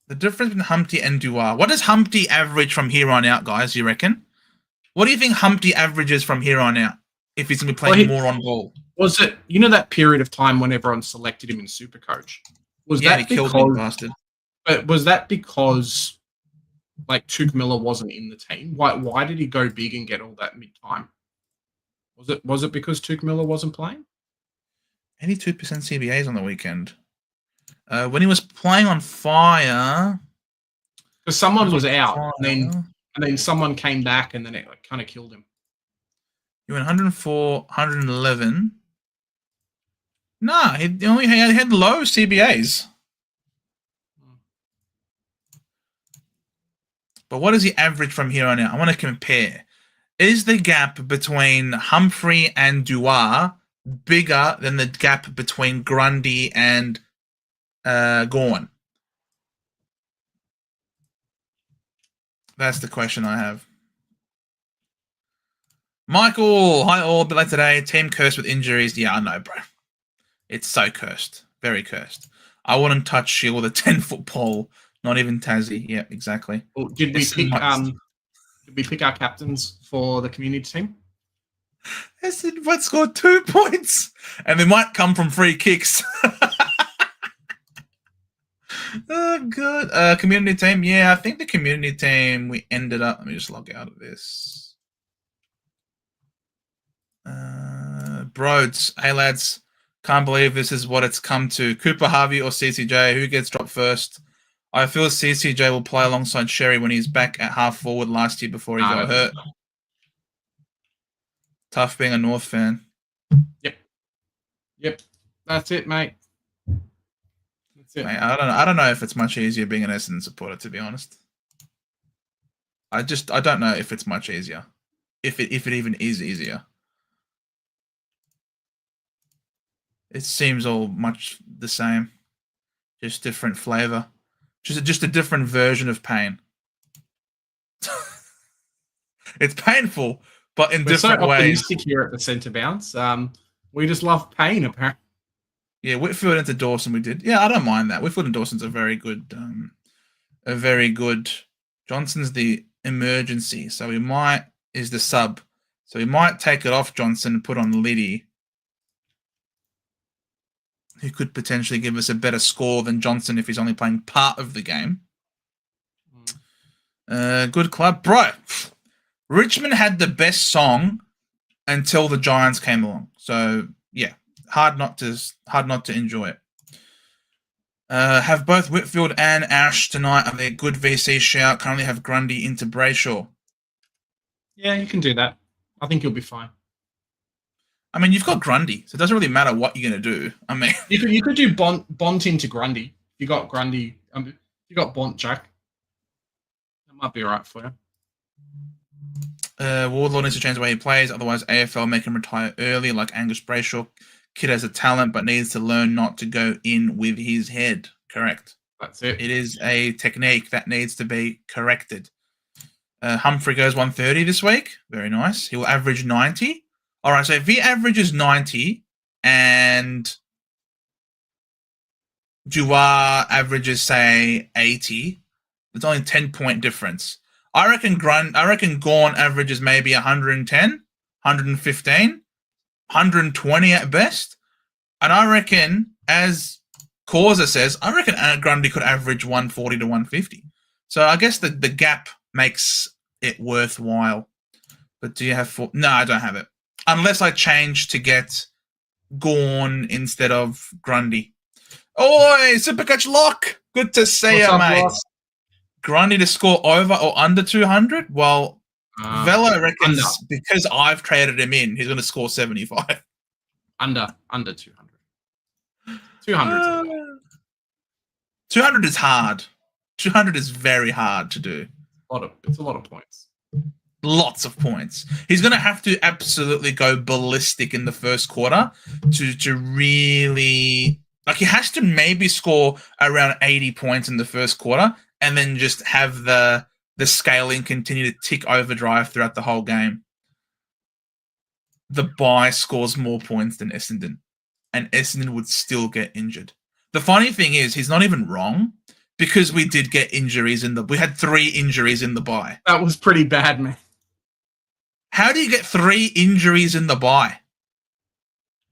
Duar. What does Humpty average from here on out, guys? You reckon? What do you think Humpty averages from here on out if he's going to be playing more on ball? Was it that period of time when everyone selected him in Supercoach? He killed me, bastard. But was that because like Tuke Miller wasn't in the team? Why did he go big and get all that mid-time? Was it because Tuke Miller wasn't playing? 82% CBAs on the weekend. When he was playing on fire, because someone was out, and then someone came back, and then it kind of killed him. He went 104, 111. Nah, he only had low CBAs. But what does he average from here on out? I want to compare. Is the gap between Humphrey and Dewar bigger than the gap between Grundy and Gawn? That's the question I have. Michael, hi all. But like today, team cursed with injuries. Yeah, I know, bro. It's so cursed. Very cursed. I wouldn't touch Shield with a 10-foot pole. Not even Tassie. Yeah, exactly. Well, did we pick our captains for the community team? Yes, it might score 2 points. And they might come from free kicks. Oh, God. Community team. Yeah, I think the community team, we ended up. Let me just log out of this. Broads. Hey, lads. Can't believe this is what it's come to. Cooper, Harvey, or CCJ? Who gets dropped first? I feel CCJ will play alongside Sherry when he's back at half forward last year before he got hurt. Tough being a North fan. Yep. That's it, mate. That's it. Mate, I don't know if it's much easier being an Essendon supporter, to be honest. I don't know if it's much easier. If it even is easier. It seems all much the same. Just different flavor. Just a different version of pain. It's painful, but in different ways. Optimistic here at the centre bounce. We just love pain, apparently. Yeah, Whitfield into Dawson we did. Yeah, I don't mind that. Whitfield and Dawson's a very good. Johnson's the emergency, so is the sub. So we might take it off Johnson and put on Liddy, who could potentially give us a better score than Johnson if he's only playing part of the game. Good club. Bro, Richmond had the best song until the Giants came along. So, yeah, hard not to enjoy it. Have both Whitfield and Ash tonight. Are they a good VC shout? Currently have Grundy into Brayshaw. Yeah, you can do that. I think you'll be fine. I mean, you've got Grundy, so it doesn't really matter what you're going to do. I mean, you could do Bont into Grundy. You got Grundy. You got Bont Jack. That might be all right for you. Wardlaw needs to change the way he plays, otherwise AFL make him retire early, like Angus Brayshaw. Kid has a talent, but needs to learn not to go in with his head. Correct. That's it. It is a technique that needs to be corrected. Humphrey goes 130 this week. Very nice. He will average 90. All right, so if he averages 90 and Dewar averages, say, 80, it's only a 10-point difference. I reckon Gawn averages maybe 110, 115, 120 at best. And I reckon, as Causa says, I reckon Grundy could average 140 to 150. So I guess the gap makes it worthwhile. But do you have no, I don't have it. Unless I change to get Gawn instead of Grundy. Oi, Supercoach Lock! Good to see you, mate. Boss? Grundy to score over or under 200? Well, Velo reckons because I've traded him in, he's going to score 75. Under 200. 200. 200 is hard. 200 is very hard to do. It's a lot of points. Lots of points. He's going to have to absolutely go ballistic in the first quarter to really... Like, he has to maybe score around 80 points in the first quarter and then just have the scaling continue to tick overdrive throughout the whole game. The bye scores more points than Essendon, and Essendon would still get injured. The funny thing is, he's not even wrong, because we did get injuries we had 3 injuries in the bye. That was pretty bad, man. How do you get 3 injuries in the bye?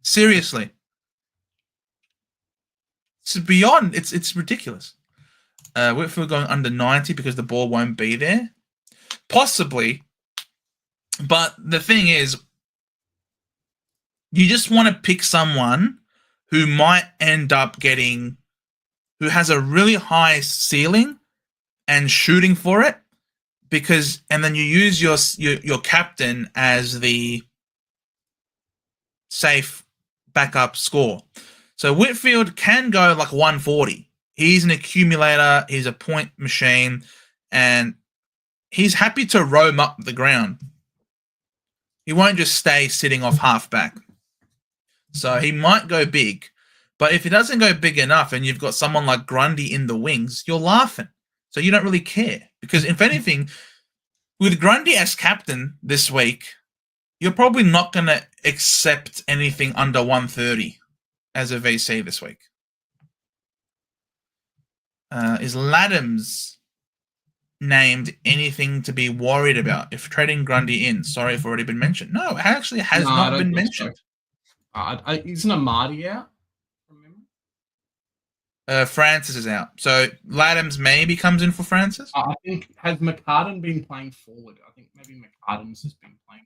Seriously. It's beyond, it's ridiculous. Whitfield going under 90 because the ball won't be there. Possibly. But the thing is, you just want to pick someone who might end up who has a really high ceiling and shooting for it, and then you use your captain as the safe backup score. So Whitfield can go like 140. He's an accumulator. He's a point machine, and he's happy to roam up the ground. He won't just stay sitting off half-back. So he might go big. But if he doesn't go big enough and you've got someone like Grundy in the wings, you're laughing. So you don't really care. Because if anything, with Grundy as captain this week, you're probably not going to accept anything under 130 as a VC this week. Is Laddams named anything to be worried about if trading Grundy in? Sorry if already been mentioned. No, it actually has not been mentioned. So. Isn't Amadi out? Francis is out. So Laddams maybe comes in for Francis? I think, has McCartan been playing forward? I think maybe McCartan has been playing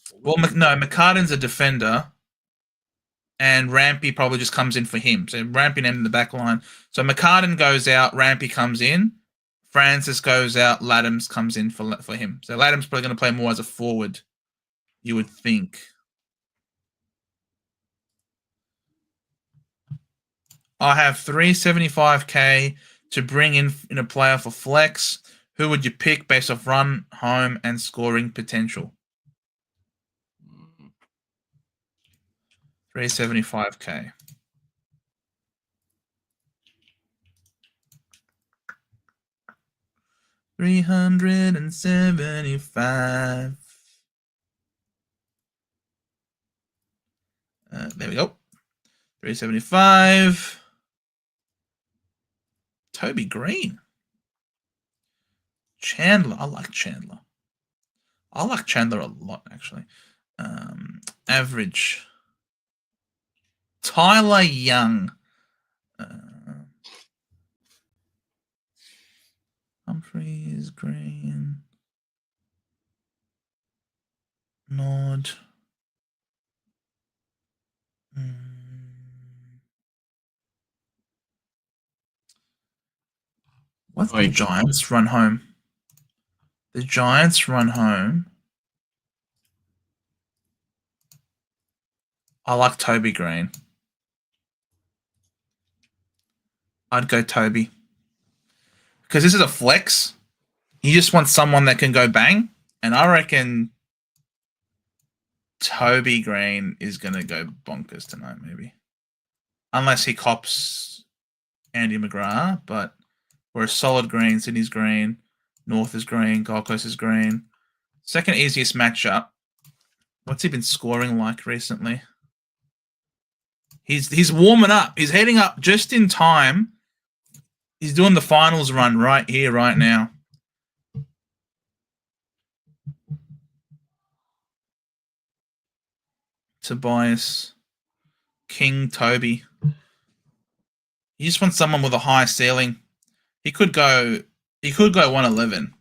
forward. Well, no, McCartan's a defender, and Rampy probably just comes in for him. So Rampy named in the back line. So McCartan goes out, Rampy comes in, Francis goes out, Laddams comes in for him. So Laddams probably going to play more as a forward, you would think. I have 375k to bring in a player for flex. Who would you pick based off run, home, and scoring potential? 375k. $375. There we go. 375. Toby Green. Chandler. I like Chandler. I like Chandler a lot, actually. Average. Tyler Young. Humphreys, Green. Nod. What's the Giants run home? The Giants run home. I like Toby Green. I'd go Toby. Because this is a flex. You just want someone that can go bang. And I reckon Toby Green is going to go bonkers tonight, maybe. Unless he cops Andy McGrath. But we're a solid green. Sydney's green. North is green. Gold Coast is green. Second easiest matchup. What's he been scoring like recently? He's warming up. He's heading up just in time. He's doing the finals run right here, right now. Tobias. King Toby. You just want someone with a high ceiling. He could go 111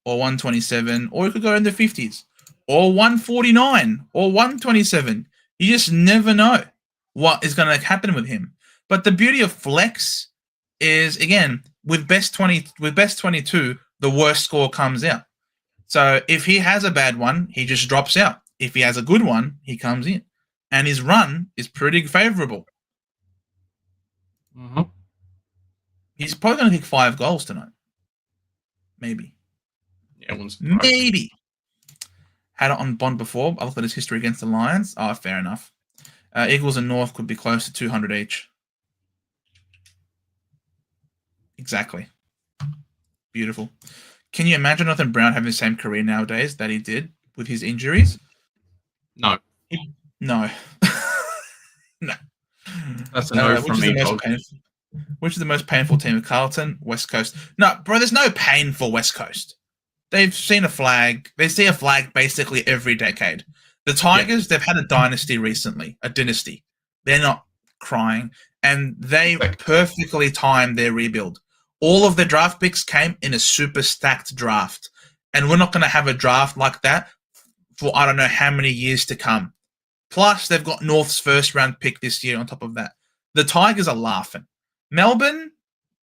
or 127, or he could go in the 50s, or 149 or 127. You just never know what is going to happen with him. But the beauty of flex is, again, with best 22, the worst score comes out. So if he has a bad one, he just drops out. If he has a good one, he comes in. And his run is pretty favorable. Mm-hmm. He's probably going to kick 5 goals tonight. Maybe. Yeah, maybe. Had it on Bond before. I looked at his history against the Lions. Oh, fair enough. Eagles and North could be close to 200 each. Exactly. Beautiful. Can you imagine Jonathan Brown having the same career nowadays that he did with his injuries? No. No. No. That's a no from me. Which is the most painful team of Carlton? West Coast. No, bro, there's no pain for West Coast. They've seen a flag. They see a flag basically every decade. The Tigers, they've had a dynasty recently, a dynasty. They're not crying. And they perfectly timed their rebuild. All of their draft picks came in a super stacked draft. And we're not going to have a draft like that for I don't know how many years to come. Plus, they've got North's first round pick this year on top of that. The Tigers are laughing. Melbourne,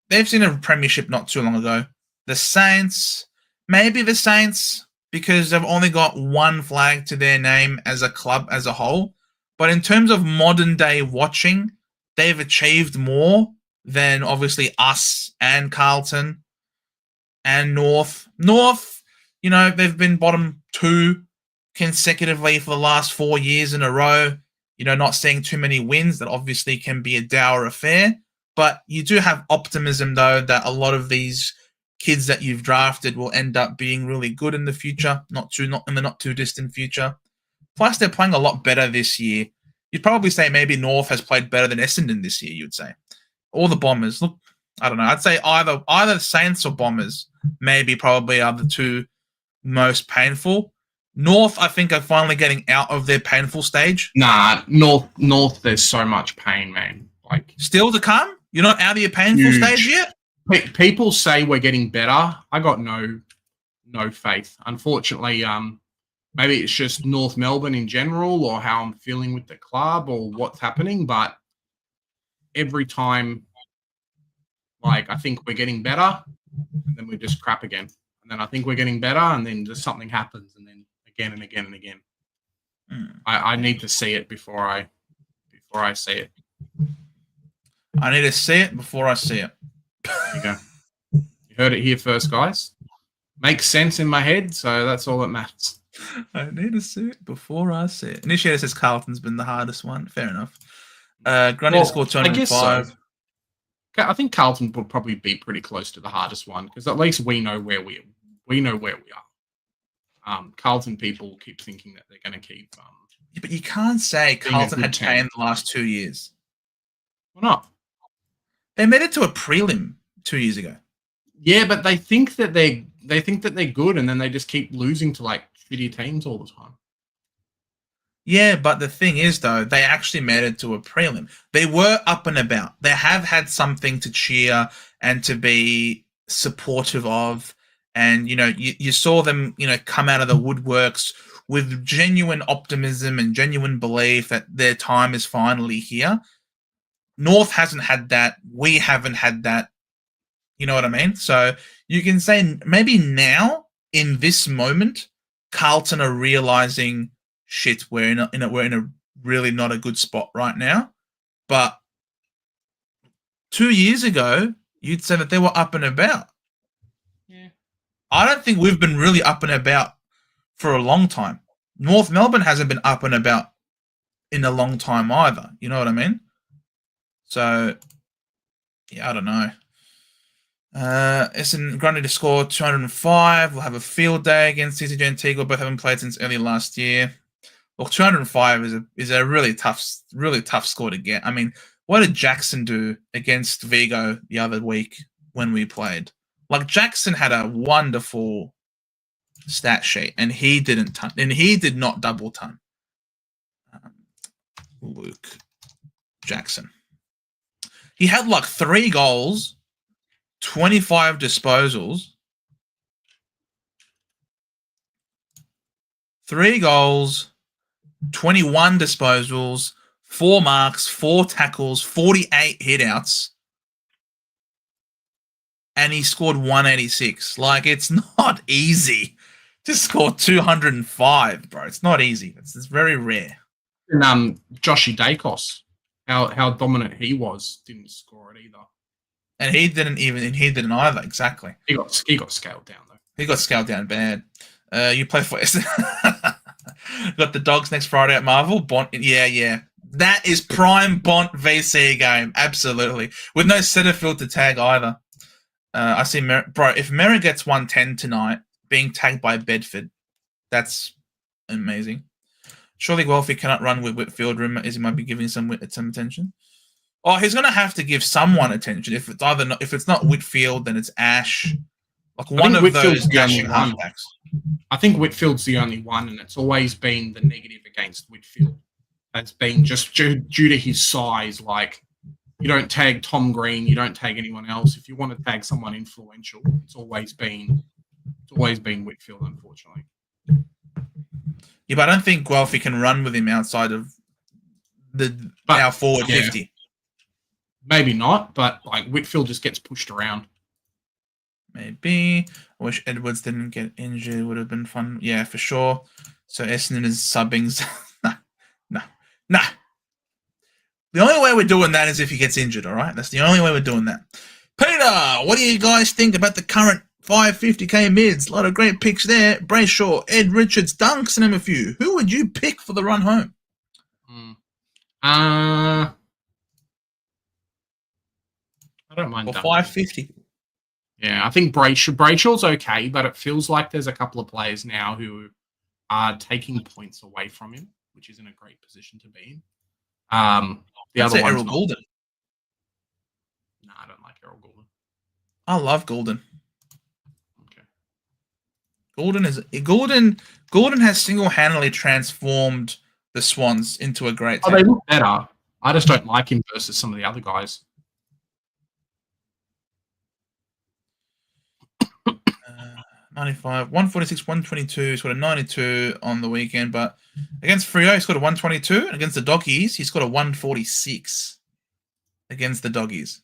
they've seen a premiership not too long ago. The Saints, maybe the Saints, because they've only got one flag to their name as a club as a whole. But in terms of modern day watching, they've achieved more than obviously us and Carlton and North. North, you know, they've been bottom 2 consecutively for the last 4 years in a row. Not seeing too many wins. That obviously can be a dour affair. But you do have optimism, though, that a lot of these kids that you've drafted will end up being really good in the future, not in the not too distant future. Plus, they're playing a lot better this year. You'd probably say maybe North has played better than Essendon this year, you'd say. Or the Bombers. Look, I don't know. I'd say either Saints or Bombers maybe probably are the two most painful. North, I think, are finally getting out of their painful stage. Nah, North. There's so much pain, man. Like still to come. You're not out of your painful stage yet. People say we're getting better. I got no faith. Unfortunately, maybe it's just North Melbourne in general, or how I'm feeling with the club, or what's happening. But every time, like, I think we're getting better, and then we just crap again. And then I think we're getting better, and then just something happens, and then again and again and again. I need to see it before I see it. I need to see it before I see it. There you go. You heard it here first, guys. Makes sense in my head, so that's all that matters. I need to see it before I see it. Initiator says Carlton's been the hardest one. Fair enough. Grundy scored 205. I guess so. I think Carlton would probably be pretty close to the hardest one, because at least we know where we are. Carlton people keep thinking that they're going to keep. Yeah, but you can't say Carlton had pain the last 2 years. Why not? They made it to a prelim 2 years ago. Yeah, but they think that they're good, and then they just keep losing to like shitty teams all the time. Yeah, but the thing is, though, they actually made it to a prelim. They were up and about. They have had something to cheer and to be supportive of. And, you saw them, come out of the woodworks with genuine optimism and genuine belief that their time is finally here. North hasn't had that. We haven't had that. You know what I mean? So you can say maybe now, in this moment, Carlton are realizing, shit, we're in a really not a good spot right now. But 2 years ago, you'd say that they were up and about. Yeah. I don't think we've been really up and about for a long time. North Melbourne hasn't been up and about in a long time either. You know what I mean? So, yeah, I don't know. Essendon Grundy to score 205. We'll have a field day against CCG and Antigua. Both haven't played since early last year. Well, 205 is a really tough score to get. I mean, what did Jackson do against Vigo the other week when we played? Like, Jackson had a wonderful stat sheet, and he did not double ton. Luke Jackson. He had like 3 goals, 25 disposals, 3 goals, 21 disposals, 4 marks, 4 tackles, 48 hitouts, and he scored 186. Like, it's not easy to score 205, bro. It's not easy. It's very rare. And Joshy Dacos, how dominant he was, didn't score it either. And he didn't either. Exactly. He got scaled down though. He got scaled down bad. You play for got the Dogs next Friday at Marvel. Bont, yeah. That is prime Bont VC game, absolutely, with no Setterfield to tag either. I see, bro. If Merritt gets 110 tonight, being tagged by Bedford, that's amazing. Surely Guelphy cannot run with Whitfield. Rumor is he might be giving some attention. Oh, he's going to have to give someone attention. If it's not Whitfield, then it's Ash. Like one of those dashing halfbacks. I think Whitfield's the only one, and it's always been the negative against Whitfield. It's been just due to his size. Like, you don't tag Tom Green, you don't tag anyone else. If you want to tag someone influential, it's always been Whitfield, unfortunately. Yeah, but I don't think Guelphy can run with him outside of our forward 50. Maybe not, but like Whitfield just gets pushed around. Maybe. I wish Edwards didn't get injured. Would have been fun. Yeah, for sure. So Essendon is subbing. Nah. The only way we're doing that is if he gets injured, all right? That's the only way we're doing that. Peter, what do you guys think about the current 550k mids. A lot of great picks there. Brayshaw, Ed Richards, Dunks, and him a few. Who would you pick for the run home? I don't mind For Duncan. 550. Yeah, I think Brayshaw's okay, but it feels like there's a couple of players now who are taking points away from him, which isn't a great position to be in. The other one's Errol Goulden. No, I don't like Errol Goulden. I love Goulden. Okay. Goulden has single-handedly transformed the Swans into a great team. Oh, they look better. I just don't like him versus some of the other guys. 95, 146, 122. He's got a 92 on the weekend, but against Freo, he's got a 122, and against the Doggies, he's got a 146 against the Doggies.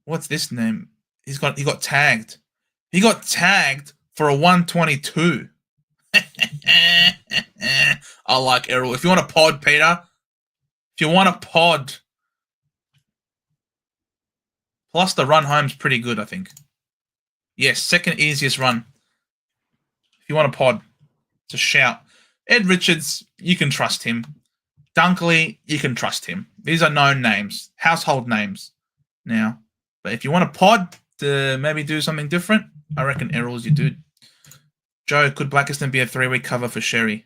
What's this name? He got tagged. He got tagged for a 122. I like Errol. If you want a pod, Peter, if you want a pod, plus the run home's pretty good, I think. Yes, second easiest run. If you want a pod, it's a shout. Ed Richards, you can trust him. Dunkley, you can trust him. These are known names, household names now. But if you want a pod to maybe do something different, I reckon Errol's your dude. Joe, could Blackiston be a 3-week cover for Sherry?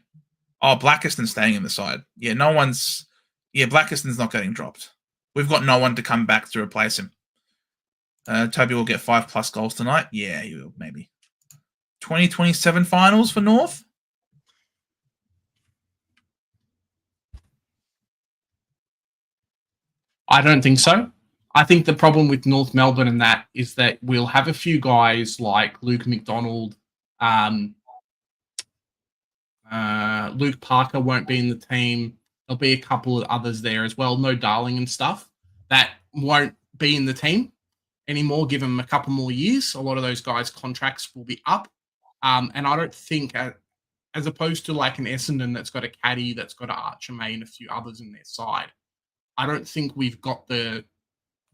Oh, Blackiston's staying in the side. Yeah, Blackiston's not getting dropped. We've got no one to come back to replace him. Toby will get 5+ goals tonight. Yeah, he will, maybe. 2027 finals for North? I don't think so. I think the problem with North Melbourne and that is that we'll have a few guys like Luke McDonald. Luke Parker won't be in the team. There'll be a couple of others there as well. No Darling and stuff that won't be in the team anymore. Give them a couple more years. A lot of those guys' contracts will be up. And I don't think, as opposed to like an Essendon that's got a Caddy, that's got an Archer May and a few others in their side, I don't think we've got the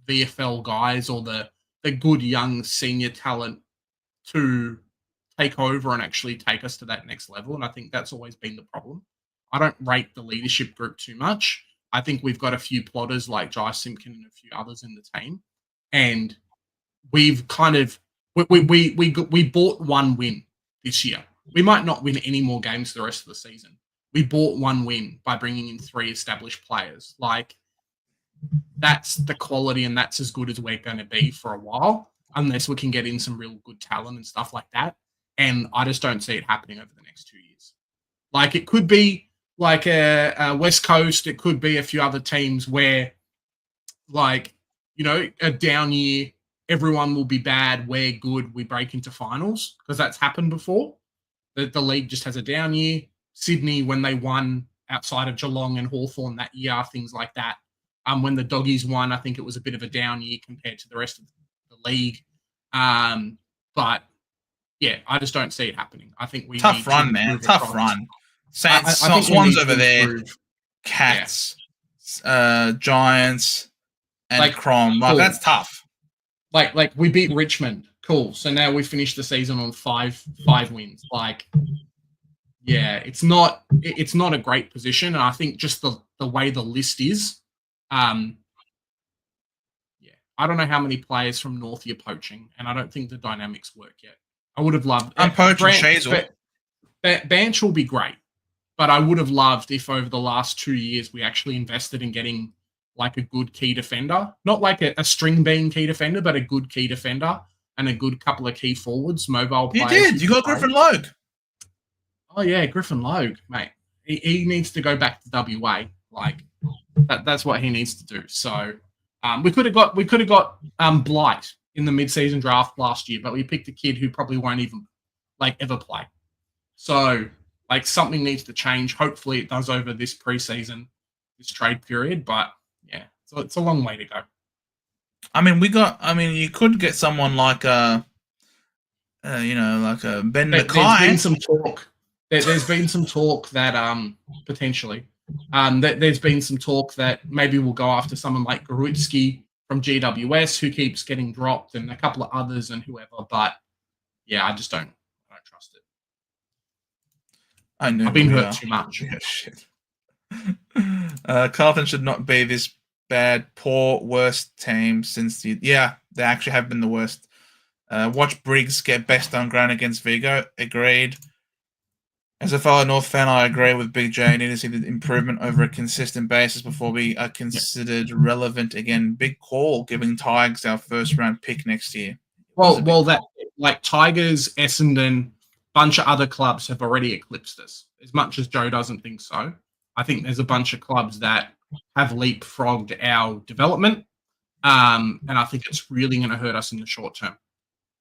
VFL guys or the good young senior talent to take over and actually take us to that next level. And I think that's always been the problem. I don't rate the leadership group too much. I think we've got a few plotters like Jai Simpkin and a few others in the team. And we've kind of we bought one win this year. We might not win any more games the rest of the season. We bought one win by bringing in 3 established players. Like, that's the quality, and that's as good as we're going to be for a while, unless we can get in some real good talent and stuff like that. And I just don't see it happening over the next 2 years. Like, it could be like a West Coast. It could be a few other teams where, like, you know, a down year, everyone will be bad, we're good, we break into finals, because that's happened before. The league just has a down year. Sydney, when they won outside of Geelong and Hawthorn that year, things like that. When the Doggies won, I think it was a bit of a down year compared to the rest of the league. But yeah, I just don't see it happening. I think we tough run, man. Tough run. Saints, Swans over there, Cats, Giants, and like, Crom. Like, cool. That's tough. Like we beat Richmond. Cool. So now we finished the season on five wins. Like, yeah, it's not a great position. And I think just the way the list is, yeah, I don't know how many players from North you're poaching, and I don't think the dynamics work yet. I would have loved. I'm poaching Shazel. Banch will be great, but I would have loved if over the last 2 years we actually invested in getting like a good key defender, not like a string bean key defender, but a good key defender and a good couple of key forwards, mobile players. You did. You got Griffin Logue. Oh yeah, Griffin Logue, mate. He needs to go back to WA. Like that's what he needs to do. So we could have got Blight in the mid-season draft last year, but we picked a kid who probably won't even like ever play. So like something needs to change. Hopefully it does over this preseason, this trade period. But yeah, so it's a long way to go. I mean, you could get someone like like a Ben Mackay. There's been some talk. There's been some talk that potentially there's been some talk that maybe we'll go after someone like Gruitsky from GWS who keeps getting dropped, and a couple of others and whoever. But yeah, I just don't trust it. I've been hurt too much. Yeah, shit. Carlton should not be this bad, poor, worst team since they actually have been the worst. Watch Briggs get best on ground against Vigo. Agreed. As a fellow North fan, I agree with Big J. I need to see the improvement over a consistent basis before we are considered relevant again. Big call giving Tigers our first round pick next year. Well, that like Tigers, Essendon, bunch of other clubs have already eclipsed us. As much as Joe doesn't think so, I think there's a bunch of clubs that have leapfrogged our development, and I think it's really going to hurt us in the short term.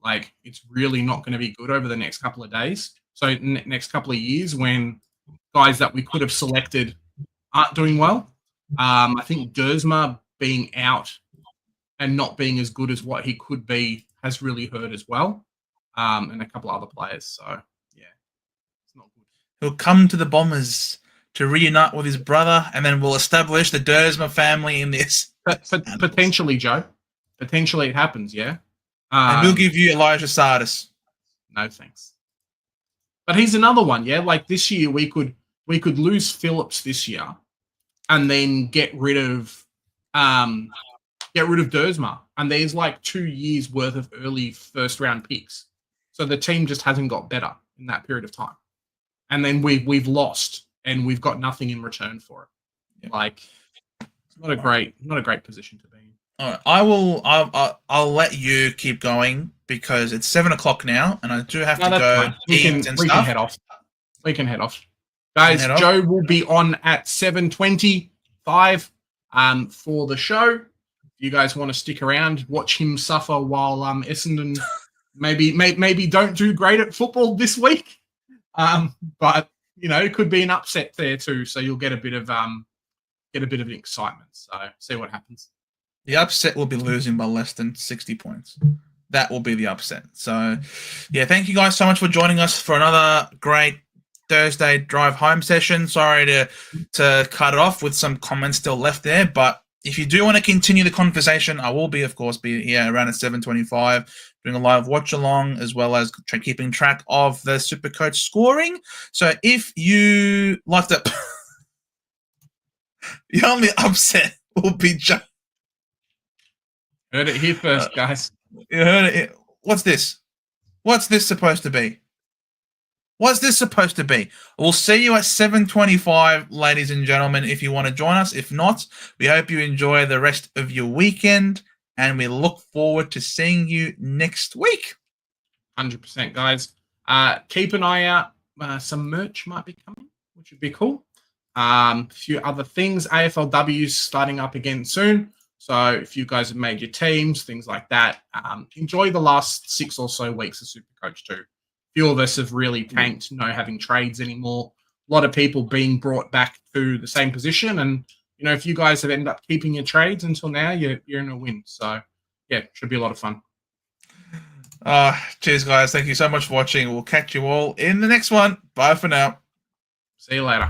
Like, it's really not going to be good over the next couple of days. So next couple of years, when guys that we could have selected aren't doing well, I think Dersma being out and not being as good as what he could be has really hurt as well, and a couple of other players. So, yeah, it's not good. He'll come to the Bombers to reunite with his brother, and then we'll establish the Dersma family in this. Potentially, Joe. Potentially it happens, yeah. And we'll give you Elijah Sardis. No, thanks. But he's another one, yeah. Like this year, we could lose Phillips this year, and then get rid of Dersma, and there's like 2 years worth of early first round picks. So the team just hasn't got better in that period of time, and then we've lost, and we've got nothing in return for it. Yeah. Like, it's not a great position to be in. All right, I'll let you keep going because it's 7:00 now, and I do have to go eat and stuff. We can head off. We can head off, guys. Joe will be on at 7:25 for the show. If you guys want to stick around, watch him suffer while Essendon maybe don't do great at football this week. But it could be an upset there too. So you'll get a bit of excitement. So see what happens. The upset will be losing by less than 60 points. That will be the upset. So, yeah, thank you guys so much for joining us for another great Thursday drive home session. Sorry to cut it off with some comments still left there, but if you do want to continue the conversation, I will of course be here around at 7:25 doing a live watch along, as well as keeping track of the Supercoach scoring. So if you like to, the only upset will be just. Heard it here first, guys. You heard it. What's this? What's this supposed to be? What's this supposed to be? We'll see you at 7:25, ladies and gentlemen, if you want to join us. If not, we hope you enjoy the rest of your weekend, and we look forward to seeing you next week. 100%, guys. Keep an eye out. Some merch might be coming, which would be cool. A few other things. AFLW's starting up again soon. So if you guys have made your teams, things like that, enjoy the last 6 or so weeks of Supercoach too. Few of us have really tanked no having trades anymore. A lot of people being brought back to the same position. And, if you guys have ended up keeping your trades until now, you're in a win. So, yeah, should be a lot of fun. Cheers, guys. Thank you so much for watching. We'll catch you all in the next one. Bye for now. See you later.